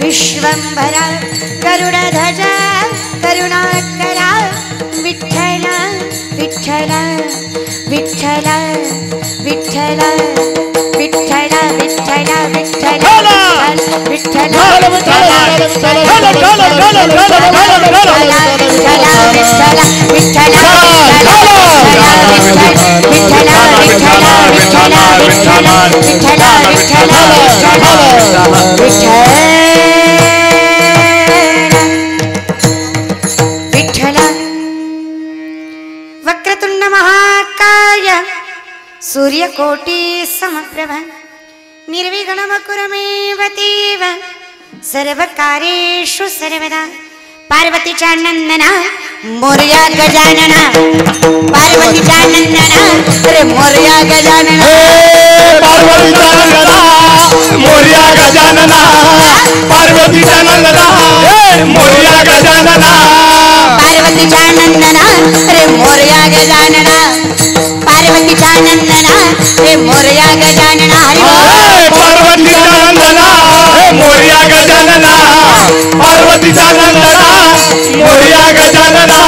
विश्वंभरा गरुडध्वज करुणाकरा विठ्ठल विठ्ठल विठ्ठल विठ्ठल विठ्ठल विठ्ठल विठ्ठल विठ्ठल वक्रतुंड महाकाय सूर्यकोटि समप्रभ निर्विघ्नं कुरु मे देव सर्वकार्येषु सर्वदा पार्वतीचा नंदना मोरया गजानना पार्वतीचा नंदना अरे मोरया गजानना पार्वतीचा नंदना मोरया गजानना पार्वतीचा नंदना मोरया गजानना पार्वतीचा नंदना अरे मोरया गजानना पार्वतीचा नंदना रे मोरया गजानना पार्वतीचा नंदना मोरया गजानना पार्वतीचा नंदना मोरया गजानना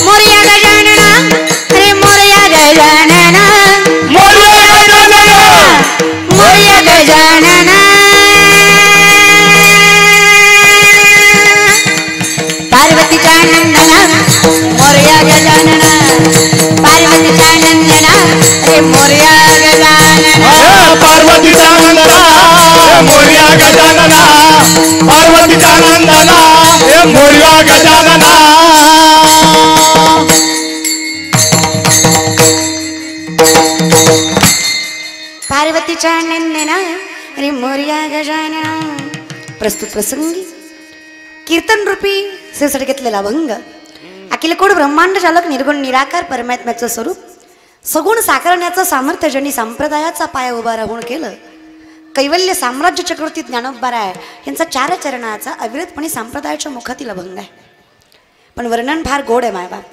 मोरया गजानना अरे मोरया गजानना मोरया गजानना मोरया गजानना पार्वतीचा नंदना मोरया गजानना पार्वतीचा नंदना अरे मोरया गजानना पार्वतीचा नंदना मोरया गजानना पार्वतीचा नंदना मोरया गजानना पार्वतीचा नंदना अरे मोरया गजानना प्रस्तुत प्रसंगी कीर्तन रूपी सिरसड घेतलेला भंग अखिल कोड ब्रह्मांड चालक निर्गुण निराकार परमात्म्याचं स्वरूप सगुण साकारण्याचं सामर्थ्य ज्यांनी संप्रदायाचा पाया उभा राहून केलं कैवल्य साम्राज्य चक्रवर्ती ज्ञानोबाराय यांचा चार चरणाचा अविरतपणे संप्रदायाच्या मुखातील अभंग आहे. पण वर्णन फार गोड आहे मायबाप.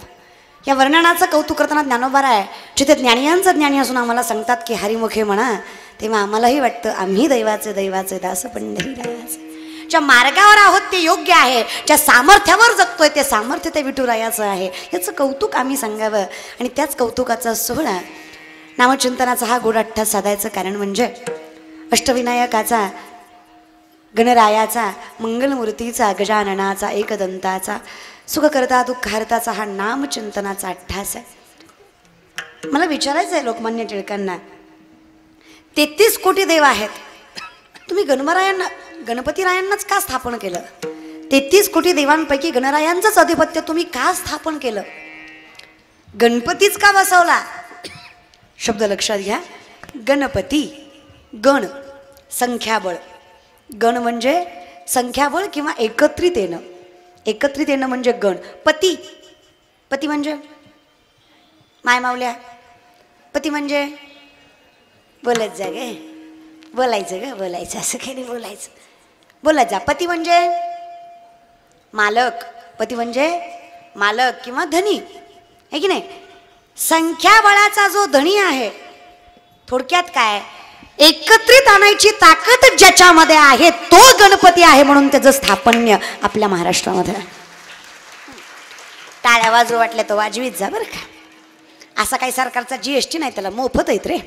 या वर्णनाचं कौतुक करताना ज्ञानोबाराय जिथे ज्ञानियांचं ज्ञानी असून आम्हाला सांगतात की हरिमुखे म्हणा, तेव्हा आम्हालाही वाटतं आम्ही दैवाचे दैवाचे दास पंढरीरायाचे. ज्या मार्गावर आहोत ते योग्य आहे, ज्या सामर्थ्यावर जगतोय ते सामर्थ्य ते विठुरायाचं आहे. याचं कौतुक आम्ही सांगावं आणि त्याच कौतुकाचा सोहळा नामचिंतनाचा हा गोड अठ्ठा साधायचं कारण म्हणजे अष्टविनायकाचा, गणरायाचा, मंगलमूर्तीचा, गजाननाचा, एकदंताचा, सुखकर्ता दुःखहर्ताचा हा नामचिंतनाचा अठ्ठास आहे. मला विचारायचं आहे लोकमान्य टिळकांना, 33 कोटी देव आहेत, तुम्ही गणपतीरायांनाच का स्थापन केलं? 33 कोटी देवांपैकी गणरायांचंच आधिपत्य तुम्ही का स्थापन केलं? गणपतीच का बसवला? शब्द लक्षात घ्या. गणपती, गण संख्याबळ, गण म्हणजे संख्याबळ किंवा एकत्रित येणं, एकत्रित येणं म्हणजे गण. पती, पती म्हणजे माय मावल्या, पती म्हणजे बोलत जा गे, बोलायचं ग, बोलायचं असं काही नाही, बोलायचं, बोलत जा. पती म्हणजे मालक, पती म्हणजे मालक किंवा धनी आहे की नाही. संख्याबळाचा जो धनी आहे, थोडक्यात काय, एकत्रित आणायची ताकद ज्याच्यामध्ये आहे तो गणपती आहे. म्हणून त्याचं स्थापन्य आपल्या महाराष्ट्रामध्ये. टाळ्या वाजू वाटल्या तर वाजवीत जा बरं का. असा काही सरकारचा GST नाही, त्याला मोफत आहेत रे,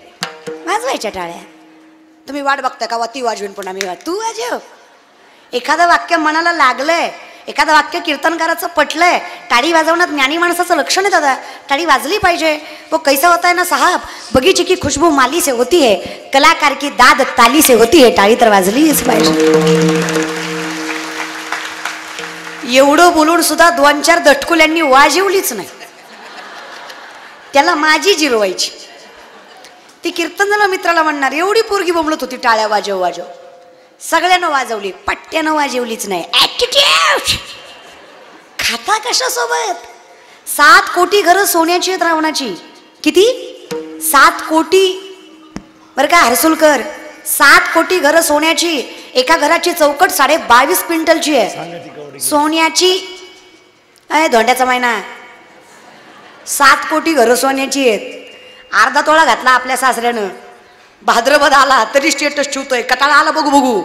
वाजवायच्या टाळ्या. तुम्ही वाट बघता का ती वाजवीन पुन्हा मी तू वाजव. एखादं वाक्य मनाला लागलंय, एखादं वाक्य कीर्तनकाराचं पटलंय, टाळी वाजवण्यात ज्ञानी माणसाचं लक्षण आहे दादा. टाळी वाजली पाहिजे. वो कैसा होता है ना साहब, बगीचे की खुशबू माली से होती है, कलाकार की दाद ताली से होती है. टाळी तर वाजलीच पाहिजे. एवढं बोलून सुद्धा 2-4 दटकुल्यांनी वाजवलीच नाही. त्याला माझी जिरवायची. ती कीर्तनाला मित्राला म्हणणार, एवढी पोरगी बोंबलत होती टाळ्या वाजव वाजव, सगळ्यांना वाजवली, पट्ट्यानं वाजवलीच नाही. ॲटिट्यूड खाता कशासोबत? 7 कोटी घरं सोन्याची आहेत रावणाची. किती? 7 कोटी बरं का हरसुलकर, 7 कोटी घरं सोन्याची. एका घराची चौकट 22.5 क्विंटलची आहे सोन्याची. धोंड्याचा महिना. 7 कोटी घरं सोन्याची आहेत. अर्धा तोळा घातला आपल्या सासऱ्यानं, भाद्रपद आला तरी स्टेटस ठेवतोय, कटाळा आला बघू बघू.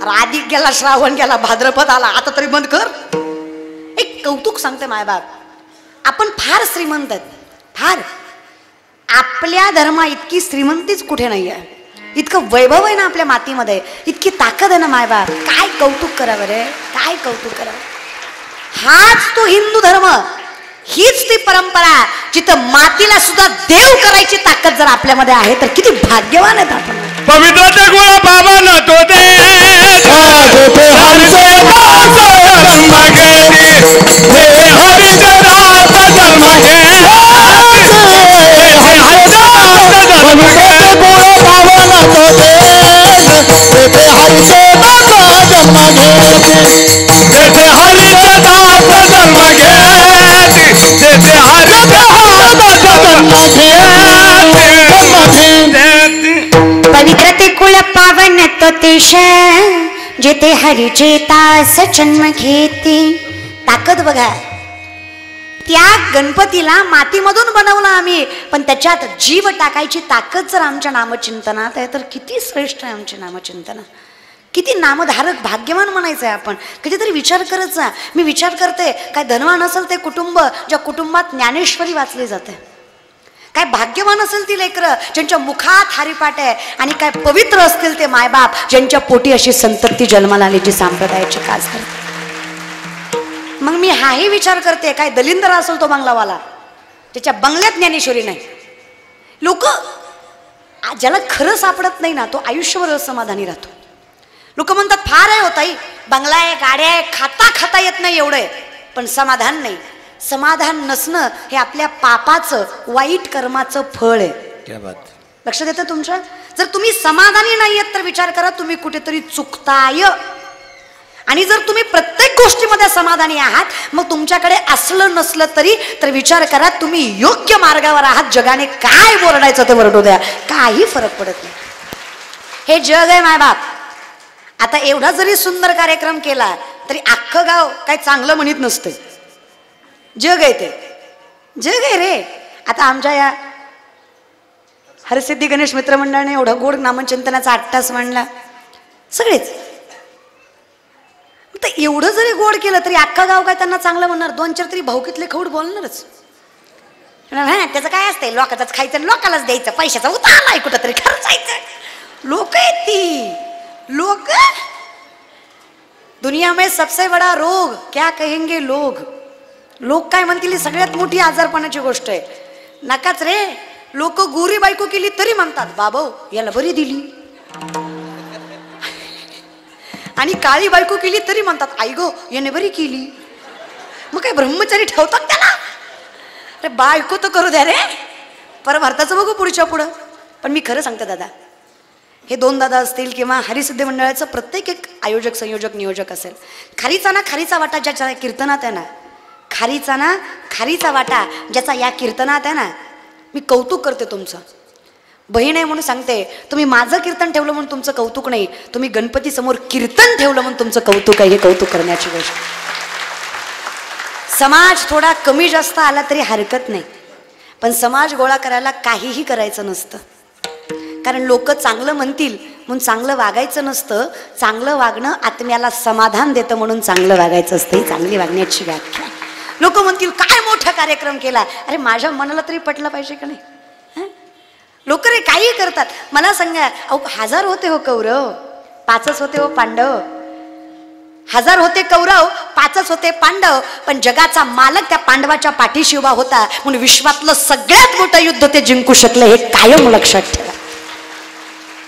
अधिक गेला, श्रावण गेला, भाद्रपद आला, आता तरी बंद कर. एक कौतुक सांगते मायबाप, आपण फार श्रीमंत आहेत, फार. आपल्या धर्मा इतकी श्रीमंतीच कुठे नाही आहे. इतकं वैभव आहे ना आपल्या मातीमध्ये, इतकी ताकद आहे ना मायबाप. काय कौतुक करावं रे, काय कौतुक करावं. हाच तो हिंदू धर्म, हीच ती परंपरा जिथं मातीला सुद्धा देव करायची ताकद जर आपल्यामध्ये आहे तर किती भाग्यवान आहेत आपण. पवित्राचे गुण बाबा न तो दे पवित्रते कुळ पावन तो देश जेथे हरीचे तास जन्म घेते. ताकद बघा, त्या गणपतीला मातीमधून बनवला आम्ही, पण त्याच्यात जीव टाकायची ताकद जर आमच्या नामचिंतनात आहे तर किती श्रेष्ठ आहे आमचे नामचिंतन. किती नामधारक भाग्यवान म्हणायचं आहे आपण. कधीतरी विचार करत जा. मी विचार करते, काय धनवान असेल ते कुटुंब ज्या कुटुंबात ज्ञानेश्वरी वाचली जाते. काय भाग्यवान असेल ती लेकरं ज्यांच्या मुखात हरिपाठ आहे, आणि काय पवित्र असतील ते मायबाप ज्यांच्या पोटी अशी संतती जन्माला आली जी संप्रदायाची कास करते. मग मी हाही विचार करते, काय दलिंदर असेल तो बंगलावाला त्याच्या बंगल्यात ज्ञानेश्वरी नाही. लोक ज्याला खरं सापडत नाही ना तो आयुष्यभर असमाधानी राहतो. लोक म्हणतात फार आहे होताई, बंगला आहे, गाड्या आहे, खाता खाता येत नाही एवढं आहे, पण समाधान नाही. समाधान नसणं हे आपल्या पापाचं, वाईट कर्माचं फळ आहे. क्या बात. लक्ष देतं तुमच्या. जर तुम्ही समाधानी नाही आहेत तर विचार करा तुम्ही कुठेतरी चुकताय. आणि जर तुम्ही प्रत्येक गोष्टीमध्ये समाधानी आहात, मग तुमच्याकडे असलं नसलं तरी तर विचार करा तुम्ही योग्य मार्गावर आहात. जगाने काय बोरडायचं ते वरडू द्या, काही फरक पडत नाही. हे जग आहे मायबाप. आता एवढा जरी सुंदर कार्यक्रम केला तरी अख्खं गाव काय चांगलं म्हणत नसते. जग आहे ते, जग आहे रे. आता आमच्या या हरसिद्धी गणेश मित्र मंडळाने एवढा गोड नामचिंतनाचा 8 तास मांडला सगळेच. तर एवढं जरी गोड केलं तरी अख्खा गाव काय त्यांना चांगलं म्हणणार. 2-4 तरी भाऊकीतले खौड बोलणारच. त्याचं काय असतंय, लोकांचाच खायचं लोकांनाच द्यायचं, पैशाचा उतार नाही कुठं तरी खर्चायचं. लोक आहेत ती लोक. दुनिया में सबसे बड़ा रोग क्या कहेंगे लोग. लोक काय म्हणतील सगळ्यात मोठी आजारपणाची गोष्ट आहे. नकाच रे. लोक गोरी बायको केली तरी म्हणतात बाबो याला बरी दिली, आणि काळी बायको केली तरी म्हणतात आई गो याने बरी केली. मग काय ब्रह्मचारी ठेवतात त्याला. अरे बायको तर करू द्या रे, परमार्थाचं बघू पुढच्या पुढं. पण मी खरं सांगते दादा, हे 2 दादा असतील किंवा हरिसिद्धी मंडळाचं प्रत्येक एक आयोजक, संयोजक, नियोजक असेल, खारीचा ना खारीचा वाटा ज्याच्या कीर्तनात आहे ना, खारीचा ना खारीचा वाटा ज्याचा या कीर्तनात आहे ना, मी कौतुक करते तुमचं. बहीण आहे म्हणून सांगते, तुम्ही माझं कीर्तन ठेवलं म्हणून तुमचं कौतुक नाही, तुम्ही गणपती समोर कीर्तन ठेवलं म्हणून तुमचं कौतुक आहे. हे कौतुक करण्याची गोष्ट. समाज थोडा कमी जास्त आला तरी हरकत नाही, पण समाज गोळा करायला काहीही करायचं नसतं. कारण लोक चांगलं म्हणतील म्हणून चांगलं वागायचं नसतं. चांगलं वागणं आत्म्याला समाधान देतं म्हणून चांगलं वागायचं असतं. ही चांगली वागण्याची व्याख्या. लोक म्हणतील काय मोठा कार्यक्रम केला. अरे माझ्या मनाला तरी पटलं पाहिजे का नाही. लोक रे काही करतात. मला सांगा, अहो 1000 होते हो कौरव, 5च होते हो पांडव. 1000 होते कौरव, 5च होते पांडव, पण जगाचा मालक त्या पांडवाच्या पाठीशी उभा होता म्हणून विश्वातलं सगळ्यात मोठं युद्ध ते जिंकू शकले. हे कायम लक्षात ठेवा.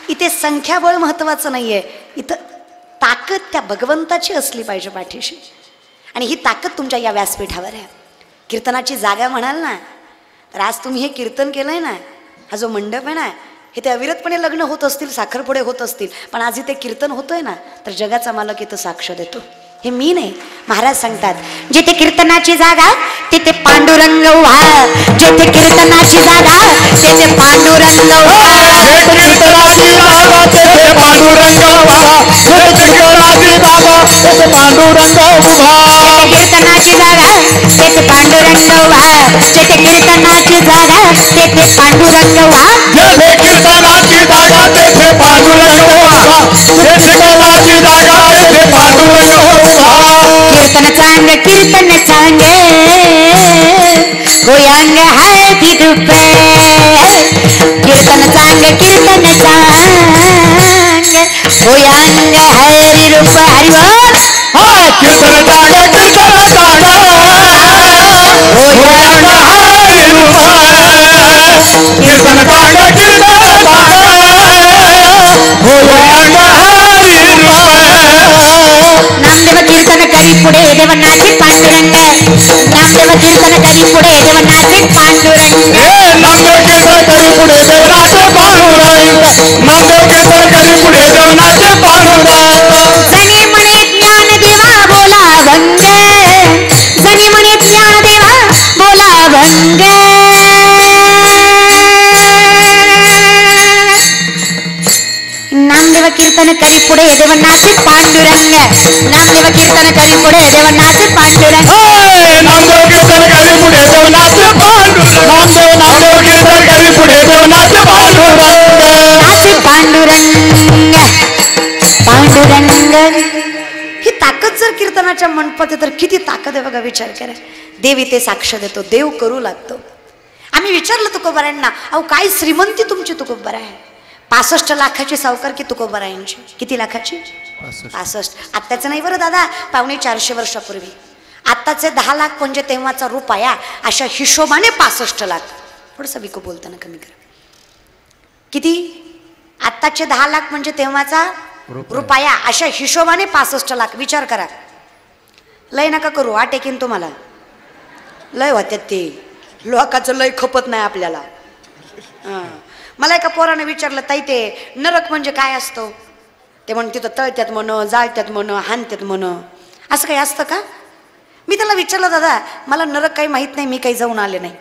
इथे संख्याबळ महत्वाचं नाहीये, इथं ताकद त्या भगवंताची असली पाहिजे पाठीशी. आणि ही ताकद तुमच्या या व्यासपीठावर आहे. कीर्तनाची जागा म्हणाल ना, तर आज तुम्ही हे कीर्तन केलंय ना, हा जो मंडप आहे ना, हे ते अविरतपणे लग्न होत असतील, साखरपुडे होत असतील, पण आज इथे कीर्तन होतोय ना, तर जगाचा मालक इथं साक्ष देतो. हे मी नाही, महाराज सांगतात, जिथे कीर्तनाची जागा तिथे पांडुरंग उभा. जिथे कीर्तनाची जागा तिथे पांडुरंग उभा. कीर्तनाची जागा तेथे पांडुरंग उभा. कीर्तनाची जागा तेथे पांडुरंग उभा. कीर्तनाची जागा तेथे पांडुरंग उभा. जिथे कीर्तनाची जागा तेथे पांडुरंग उभा. कीर्तनाची जागा तेथे पांडुरंग उभा. तेथे कराची जागा तेथे पांडुरंग उभा. कीर्तन चांग गोयांग हळदी रूपे कीर्तन चांग गोयांग हळदी रूप हरिवर कीर्तन जागा गोयांग हरी रूप कीर्तन जागा गोयांग हरी रूप. नामदेव कीर्तन करी पुढे देवनाचे पांडुरंग नामदेव कीर्तन करी पुढे देवनाचे पांडुरंग नामदेव कीर्तन करी पुढे देवनाचे पांडुरंग नामदेव कीर्तन करी पुढे देवनाचे पांडुरंग. जनी म्हणे ज्ञान देवा बोला भंग जनी म्हणे ज्ञान देवा बोला भंग नामदेव कीर्तन करी पुढे देवनाचे पांडुरंग नामदेव कीर्तन करी पुढे देवनाचे पांडुरंग. नामदेव कीर्तन करी पुढे देवनाचे पांडुरंग नामदेव कीर्तन करी पुढे देवनाचे पांडुरंग नाचे पांडुरंग पांडुरंग. ही ताकद जर कीर्तनाच्या मंडपात आहे तर किती ताकद आहे बघा. विचार करा. देव इथे साक्ष देतो देव करू लागतो. आम्ही विचारलं तुकोबारांना अहो काय श्रीमंती तुमची तुकोबार आहे. 65 लाखाची सावकारकी तुकोबारायांची. किती लाखाची 65. आत्ताचं नाही बरं दादा 350 वर्षापूर्वी. आत्ताचे 10 लाख म्हणजे तेव्हाचा रुपया अशा हिशोबाने 65 लाख. थोडंसं विको बोलताना कमी करा. किती आत्ताचे 10 लाख म्हणजे तेव्हाचा रुपया अशा हिशोबाने 65 लाख. विचार करा. लय नका करू आटेकीन तुम्हाला. लय होत्यात ते लोकांचं लय खपत नाही आपल्याला. मला एका पोराने विचारलं ताई ते नरक म्हणजे काय असतं. ते म्हण तिथं तळत्यात म्हण जाळत्यात म्हण हानत्यात म्हण असं काही असतं का. मी त्याला विचारलं दादा मला नरक काही माहीत नाही मी काही जाऊन आले नाही.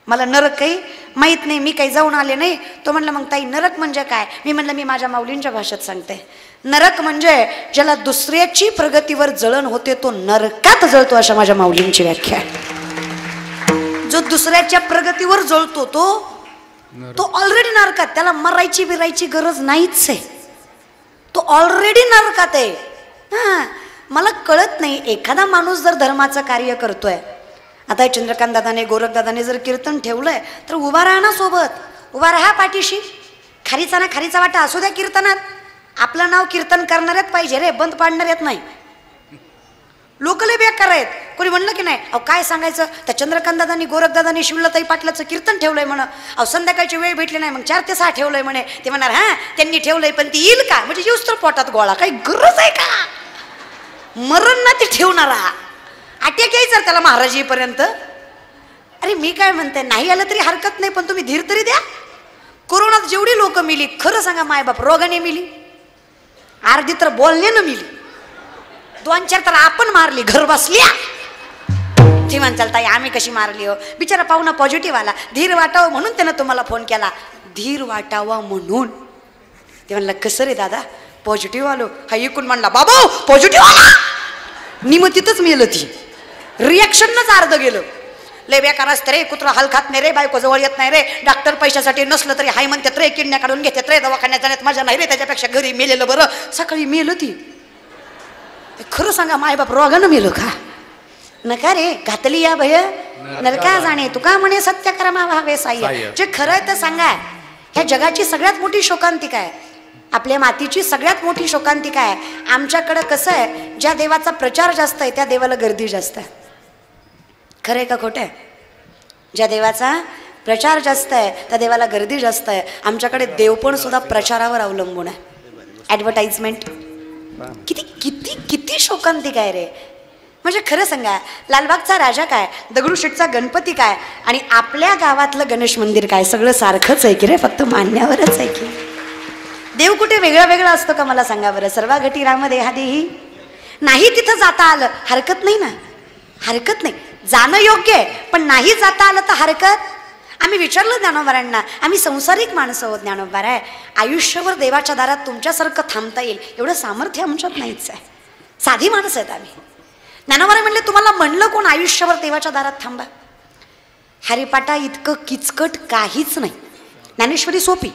मला नरक काही माहीत नाही मी काही जाऊन आले नाही. तो म्हणला मग ताई नरक म्हणजे काय. मी म्हणलं मी माझ्या माऊलींच्या भाषेत सांगते. नरक म्हणजे ज्याला दुसऱ्याची प्रगतीवर जळण होते तो नरकात जळतो अशा माझ्या माऊलींची व्याख्या. जो दुसऱ्याच्या प्रगतीवर जळतो तो ऑलरेडी नरकात. त्याला मरायची बिरायची गरज नाहीच आहे. तो ऑलरेडी नरकात आहे. मला कळत नाही एखादा माणूस जर धर्माचं कार्य करतोय. आता चंद्रकांत दादाने गोरख दादाने जर कीर्तन ठेवलंय तर उभा राहा ना सोबत. उभा राहा पाठीशी. खारीचा ना खारीचा वाटा असू द्या कीर्तनात. आपलं नाव कीर्तन करणाऱ्यात पाहिजे रे बंद पाडणाऱ्यात नाही. लोक लय बेकार आहेत. कोणी म्हणलं की नाही अहो काय सांगायचं त्या चंद्रकांत दादांनी गोरख दादांनी शिवलताई पाटलाचं कीर्तन ठेवलंय म्हण. अहो संध्याकाळची वेळ भेटली नाही मग 4 ते 6 ठेवलंय म्हणे. ते म्हणणार हा त्यांनी ठेवलंय पण ती येईल का म्हणजे येऊस तर पोटात गोळा. काही गरज आहे का. मरण ना ते ठेवणारा आट्या घ्यायचं त्याला महाराज येईपर्यंत. अरे मी काय म्हणते नाही आलं तरी हरकत नाही पण तुम्ही धीर तरी द्या. कोरोनात जेवढी लोक मिली खरं सांगा मायबाप रोगाने मिली. अर्धी तर बोलण्यानं मिली. 2-4 तर आपण मारली घर बसल्या. ती म्हणताल ताई आम्ही कशी मारली हो. बिचारा पाहुणा पॉझिटिव्ह आला. धीर वाटावं म्हणून त्यानं तुम्हाला फोन केला. धीर वाटावा म्हणून. ते म्हणलं कसं रे दादा पॉझिटिव्ह आलो. हा इकून म्हणला बाबा पॉझिटिव्ह आला. निमतीतच मेलं ती. रिॲक्शनच अर्ध गेलं. लय बेकार असतं रे. कुत्रा हल खात नाही रे. बायको जवळ येत नाही रे. डॉक्टर पैशासाठी नसलं तरी हाय म्हणतात रे. किडण्या काढून घेतात रे. दवाखान्यात जाण्यात मजा नाही रे. त्याच्यापेक्षा घरी मेलेलं बरं. सकाळी मेलं ती. खरं सांगा मायबाप रोगानं मेलं का. नका रे घातली या भय नरका जाणे तुका म्हणे सत्यक्रमा व्हावे साह्य. जे खरं आहे तर सांगा. ह्या जगाची सगळ्यात मोठी शोकांतिका आहे. आपल्या मातीची सगळ्यात मोठी शोकांतिका आहे. आमच्याकडं कसं आहे ज्या देवाचा प्रचार जास्त आहे त्या देवाला गर्दी जास्त आहे. खरं आहे का खोटं आहे. ज्या देवाचा प्रचार जास्त आहे त्या देवाला गर्दी जास्त आहे. आमच्याकडे देवपण सुद्धा प्रचारावर अवलंबून आहे. ॲडव्हर्टाइजमेंट. किती किती किती शोकांतिका आहे रे. म्हणजे खरं सांगा लालबागचा राजा काय दगडूशेठचा गणपती काय आणि आपल्या गावातलं गणेश मंदिर काय सगळं सारखंच आहे की रे. फक्त मान्यावरच आहे की. देव कुठे वेगळा वेगळा असतो का मला सांगा बरं. सर्वा घटी राम देहादेही. नाही तिथं जाता आलं हरकत नाही ना. हरकत नाही. जाणं योग्य आहे पण नाही जाता आलं तर हरकत. आम्ही विचारलं ज्ञानोबारांना आम्ही संसारिक माणसं आहोत ज्ञानोबार आहे. आयुष्यभर देवाच्या दारात तुमच्यासारखं थांबता येईल एवढं सामर्थ्य आमच्यात नाहीच आहे. साधी माणसं आहेत आम्ही. ज्ञानोबाराय म्हणले तुम्हाला म्हणलं कोण आयुष्यभर देवाच्या दारात थांबा. हरिपाठा इतकं किचकट काहीच नाही. ज्ञानेश्वरी सोपी.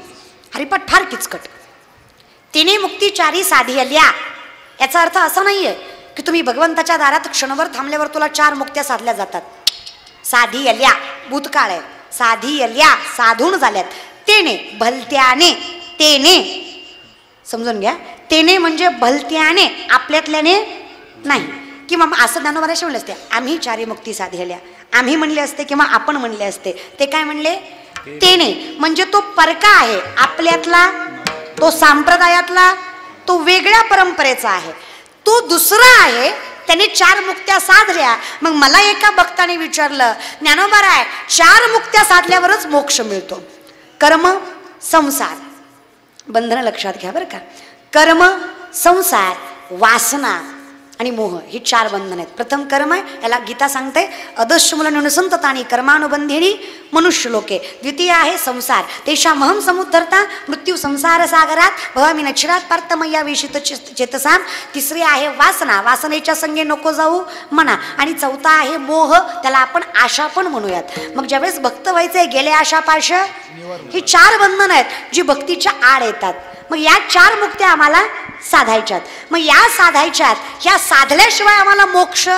हरिपाठ फार किचकट. तिने मुक्ती चारी साधी आल्या. याचा अर्थ असा नाहीये की तुम्ही भगवंताच्या दारात क्षणभर थांबल्यावर तुला 4 मुक्त्या साधल्या जातात. साधी आल्या भूतकाळ आहे. साधी आल्या साधून झाल्यात. तेने भलत्याने, तेने समजून घ्या. तेने म्हणजे भलत्याने, आपल्यातल्याने नाही. किंवा असं ज्ञानोबाराशी म्हणले असते आम्ही 4 मुक्ती साधल्या, आम्ही म्हणले असते किंवा आपण म्हणले असते. ते काय म्हणले? तेने म्हणजे तो परका आहे, आपल्यातला, तो संप्रदायातला, तो वेगळ्या परंपरेचा आहे, तो दुसरा आहे. त्याने 4 मुक्त्या साधल्या. मग मला एका भक्ताने विचारलं, ज्ञानोबाराय 4 मुक्त्या साधल्यावरच मोक्ष मिळतो. कर्म, संसार, बंधनं लक्षात घ्या बरं का. कर्म, संसार, वासना आणि मोह ही 4 बंधन आहेत. प्रथम कर्म आहे, याला गीता सांगते अदस्युमूलनुसंततानी कर्मानुबंधिनी मनुष्य लोके. द्वितीय आहे संसार, तेषामहं समुद्धरता मृत्यू संसार सागरात भवामी नक्षरात पार्थमय्या वेशित चेतसाम. तिसरी आहे वासना, वासनेच्या संगे नको जाऊ म्हणा. आणि चौथा आहे मोह, त्याला आपण आशा पण म्हणूयात. मग ज्यावेळेस भक्त व्हायचंय गेले आशा पाश, ही 4 बंधन आहेत जी भक्तीच्या आड येतात. मग या 4 मुक्त्या आम्हाला साधायच्यात. मग या साधायच्यात, ह्या साधल्याशिवाय आम्हाला मोक्ष.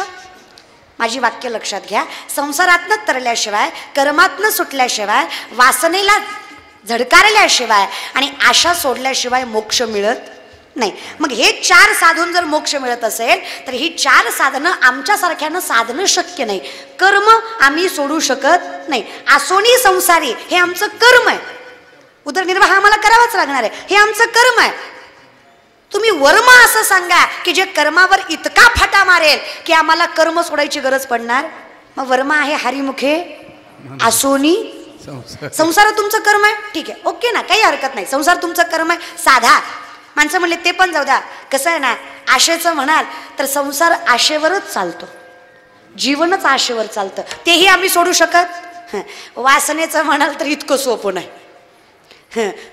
माझी वाक्य लक्षात घ्या. संसारातनं तरल्याशिवाय, कर्मातनं सुटल्याशिवाय, वासनेला झडकारल्याशिवाय आणि आशा सोडल्याशिवाय मोक्ष मिळत नाही. मग हे 4 साधून जर मोक्ष मिळत असेल तर ही 4 साधनं आमच्यासारख्यानं साधणं शक्य नाही. कर्म आम्ही सोडू शकत नाही. आसोनी संसारी हे आमचं कर्म आहे. उदरनिर्वाह आम्हाला करावाच लागणार आहे, हे आमचं कर्म आहे. तुम्ही वर्म असं सांगा की जे कर्मावर इतका फटा मारेल की आम्हाला कर्म सोडायची गरज पडणार. मग वर्म आहे हरिमुखे आसोनी संसार तुमचं कर्म आहे. ठीक आहे, ओके ना, काही हरकत नाही. संसार तुमचं कर्म आहे, साधा. माणसं म्हणले ते पण जाऊ द्या. कसं आहे ना, आशेचं म्हणाल तर संसार आशेवरच चालतो, जीवनच आशेवर चालतं, तेही आम्ही सोडू शकत. वासनेचं म्हणाल तर इतकं सोपं नाही.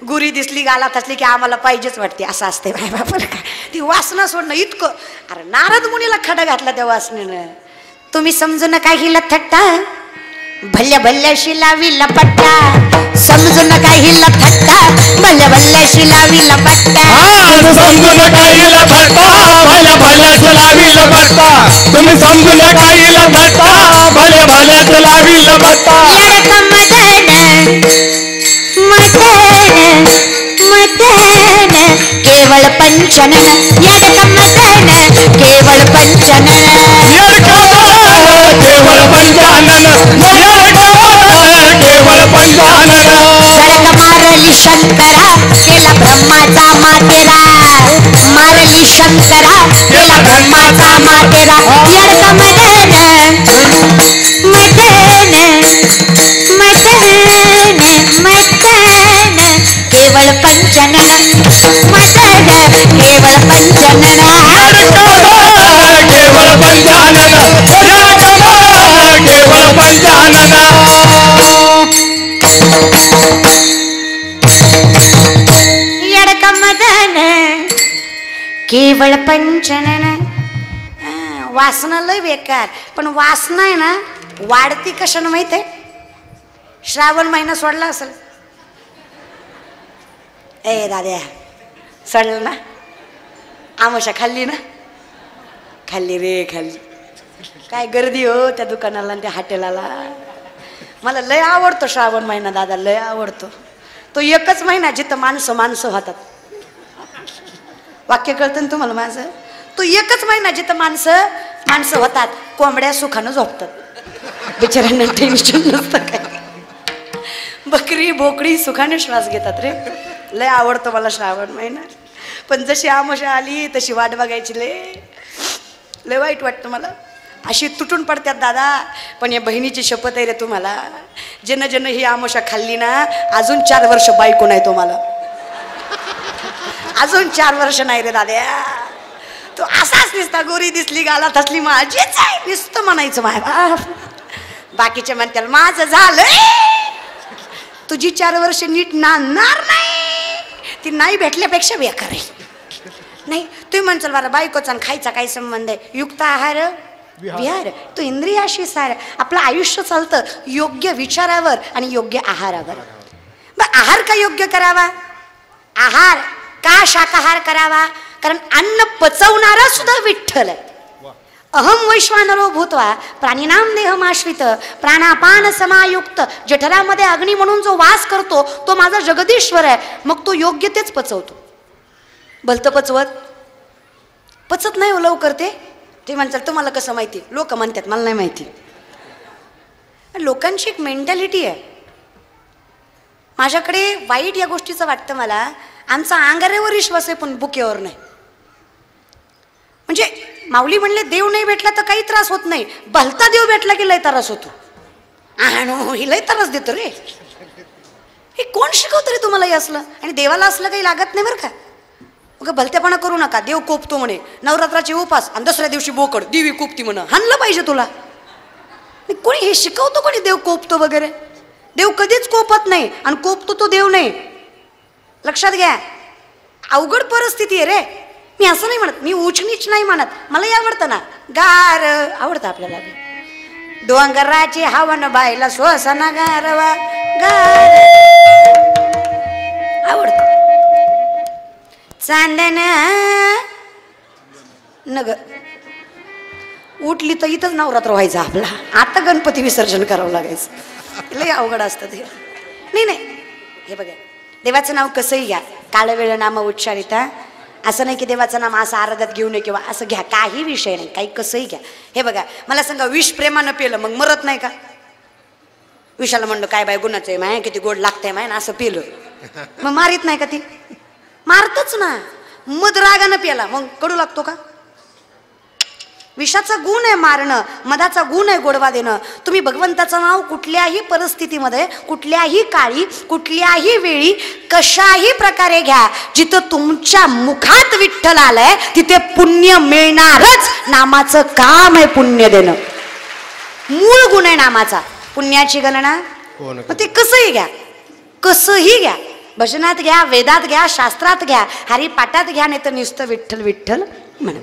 गुरी दिसली गालात असली की आम्हाला पाहिजेच वाटते, असं असते बाय बापर. ती वासना सोडणं इतकं. अरे नारद मुनीला खडा घातला त्या वासनेनं. तुम्ही समजू नका हिला थट्टा, भल्या भल्याशी लावी लपट्टा. समजू नका हिला थट्टा, भल्या भल्याशी लावी लपट्टा. समजू नका हिला थट्टा, भल्या भल्याशी लावी लपट्टा. तुम्ही समजू नका हिला थट्टा, भल्या भल्याशी लावी लपट्टा. मदन मदन केवळ पंचनन, यडक मदन केवळ पंचनन, केवळ पंचानन, केवळ पंचानन. सडक मारली शंकरा केला ब्रह्माचा मातेरा, मारली शंकरा केला ब्रह्माचा मातेरा. यडक मदन मदन मदन मदन केवळ पंचनन, मदन केवळ पंचनन, केवळ पंचानन, केवळ पंचानन. यडक मदन केवळ पंचनन. वासना लय बेकार, पण वासना आहे ना वाढती कशानं माहित आहे? श्रावण महिना सोडला असेल. ए दाद्या सोडलं ना, आमोशा खाल्ली ना, खाल्ली रे खाल्ली. काय गर्दी हो त्या दुकानाला आणि त्या हॉटेलाला. मला लय आवडतो श्रावण महिना दादा, लय आवडतो. तो एकच महिना जिथं माणसं माणसं होतात. वाक्य कळतं ना तुम्हाला माझं? तो एकच महिना जिथं माणसं माणसं होतात. कोंबड्या सुखानं झोपतात, बिचाऱ्यांना टेन्शन नसतं काय. बकरी बोकडी सुखाने श्वास घेतात रे. लय आवडतो मला श्रावण महिना. पण जशी आमोशा आली तशी वाट बघायची लय वाईट वाटतं मला. अशी तुटून पडतात दादा. पण या बहिणीची शपथ आहे रे तुम्हाला, ज्यानं ज्यानं ही आमोशा खाल्ली ना, अजून 4 वर्ष बायको नाही तुम्हाला. अजून 4 वर्ष नाही रे दाद्या. तो असाच दिसता, गोरी दिसली गालात असली माझीच आहे नुसतं म्हणायचं माय बाप. बाकीचे म्हणतात माझं झालंय, तुझी 4 वर्ष नीट नांदणार नाही. ती नाही भेटल्यापेक्षा बेकार आहे. नाही तुम्ही म्हणचाल बरं बायकोचा खायचा काय संबंध आहे? युक्त आहार विहार, तो इंद्रियाशी सार. आपलं आयुष्य चालतं योग्य विचारावर आणि योग्य आहारावर. मग आहार का योग्य करावा? आहार का शाकाहार करावा? कारण अन्न पचवणारा सुद्धा विठ्ठल आहे. अहम वैश्वानरो भूत्वा प्राणिनाम देहमाश्रित प्राणापान समायुक्त, जठरामध्ये अग्नी म्हणून जो वास करतो तो माझा जगदीश्वर आहे. मग तो योग्य तेच पचवतो. भलतं पचत नाही हो लवकर. ते म्हणतात तुम्हाला कसं माहिती? लोक म्हणतात, मला नाही माहिती. लोकांची एक मेंटॅलिटी आहे. माझ्याकडे वाईट या गोष्टीचं वाटतं मला, आमचा अंगाऱ्यावर विश्वास आहे पण बुकेवर नाही. म्हणजे माऊली म्हणले देव नाही भेटला तर काही त्रास होत नाही, भलता देव भेटला की लय त्रास होतो. आणो ही लय त्रास देतो रे. हे कोण शिकवतं रे तुम्हाला हे असलं? आणि देवाला असलं काही लागत नाही बरं का. मग भलतेपणा करू नका. देव कोपतो म्हणे, नवरात्राचे उपास आणि दुसऱ्या दिवशी बोकड देवी कोपती म्हण, हाणलं पाहिजे तुला. कोणी हे शिकवतो? कोणी देव कोपतो वगैरे? देव कधीच कोपत नाही आणि कोपतो तो देव नाही. लक्षात घ्या. अवघड परिस्थिती आहे रे. मी असं नाही म्हणत, मी उचनीच नाही म्हणत. मलाही आवडतं ना, गार आवडतं आपल्याला. डोंगराची हवन बायला श्वसन गारवा गार आवडतं. चांदन नग उठली तर इथंच नवरात्र व्हायचा आपला. आता गणपती विसर्जन करावं लागायचं. लय अवघड असतं ते. नाही, हे बघा, देवाचं नाव कसंही घ्या, काळ वेळ नाम उच्चारिता. असं नाही की देवाचं नाम असं आराध्यात घेऊ नये किंवा असं घ्या, काही विषय नाही, काही कसंही घ्या. हे बघा, मला सांगा, विष प्रेमानं पेलं मग मरत नाही का? विषाला म्हणलं काय बाय गुणाचं आहे माय, किती गोड लागतंय माय, असं पेलं मग मारित नाही का? ती मारतच ना. मध रागानं प्याला मग कडू लागतो का? विषाचा गुण आहे मारणं, मधाचा गुण आहे गोडवा देणं. तुम्ही भगवंताचं नाव कुठल्याही परिस्थितीमध्ये, कुठल्याही काळी, कुठल्याही वेळी, कशाही प्रकारे घ्या. जिथं तुमच्या मुखात विठ्ठल आलाय तिथे पुण्य मिळणारच. नामाचं काम आहे पुण्य देणं. मूळ गुण आहे नामाचा. पुण्याची गणना मग ते कसंही घ्या, कसंही घ्या. भजनात घ्या, वेदात घ्या, शास्त्रात घ्या, हरिपाठात घ्या, नाही तर नुसतं विठ्ठल विठ्ठल म्हणा.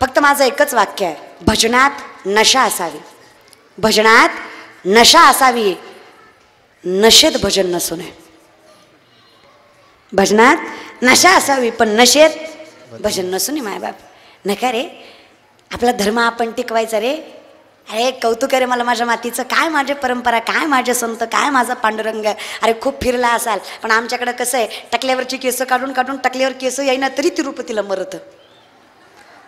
फक्त माझं एकच वाक्य आहे, भजनात नशा असावी. भजनात नशा असावी, नशेत भजन नसू नये. भजनात नशा असावी पण नशेत भजन नसू नये. मायबाप नका रे, आपला धर्म आपण टिकवायचा रे. अरे कौतुक रे मला माझ्या मातीचं, काय माझी परंपरा, काय माझे संत, काय माझा पांडुरंग. अरे खूप फिरला असाल, पण आमच्याकडे कसं आहे, टकल्यावरची केस काढून काढून टकल्यावर केस येईना तरी तिरुपतीला मरत.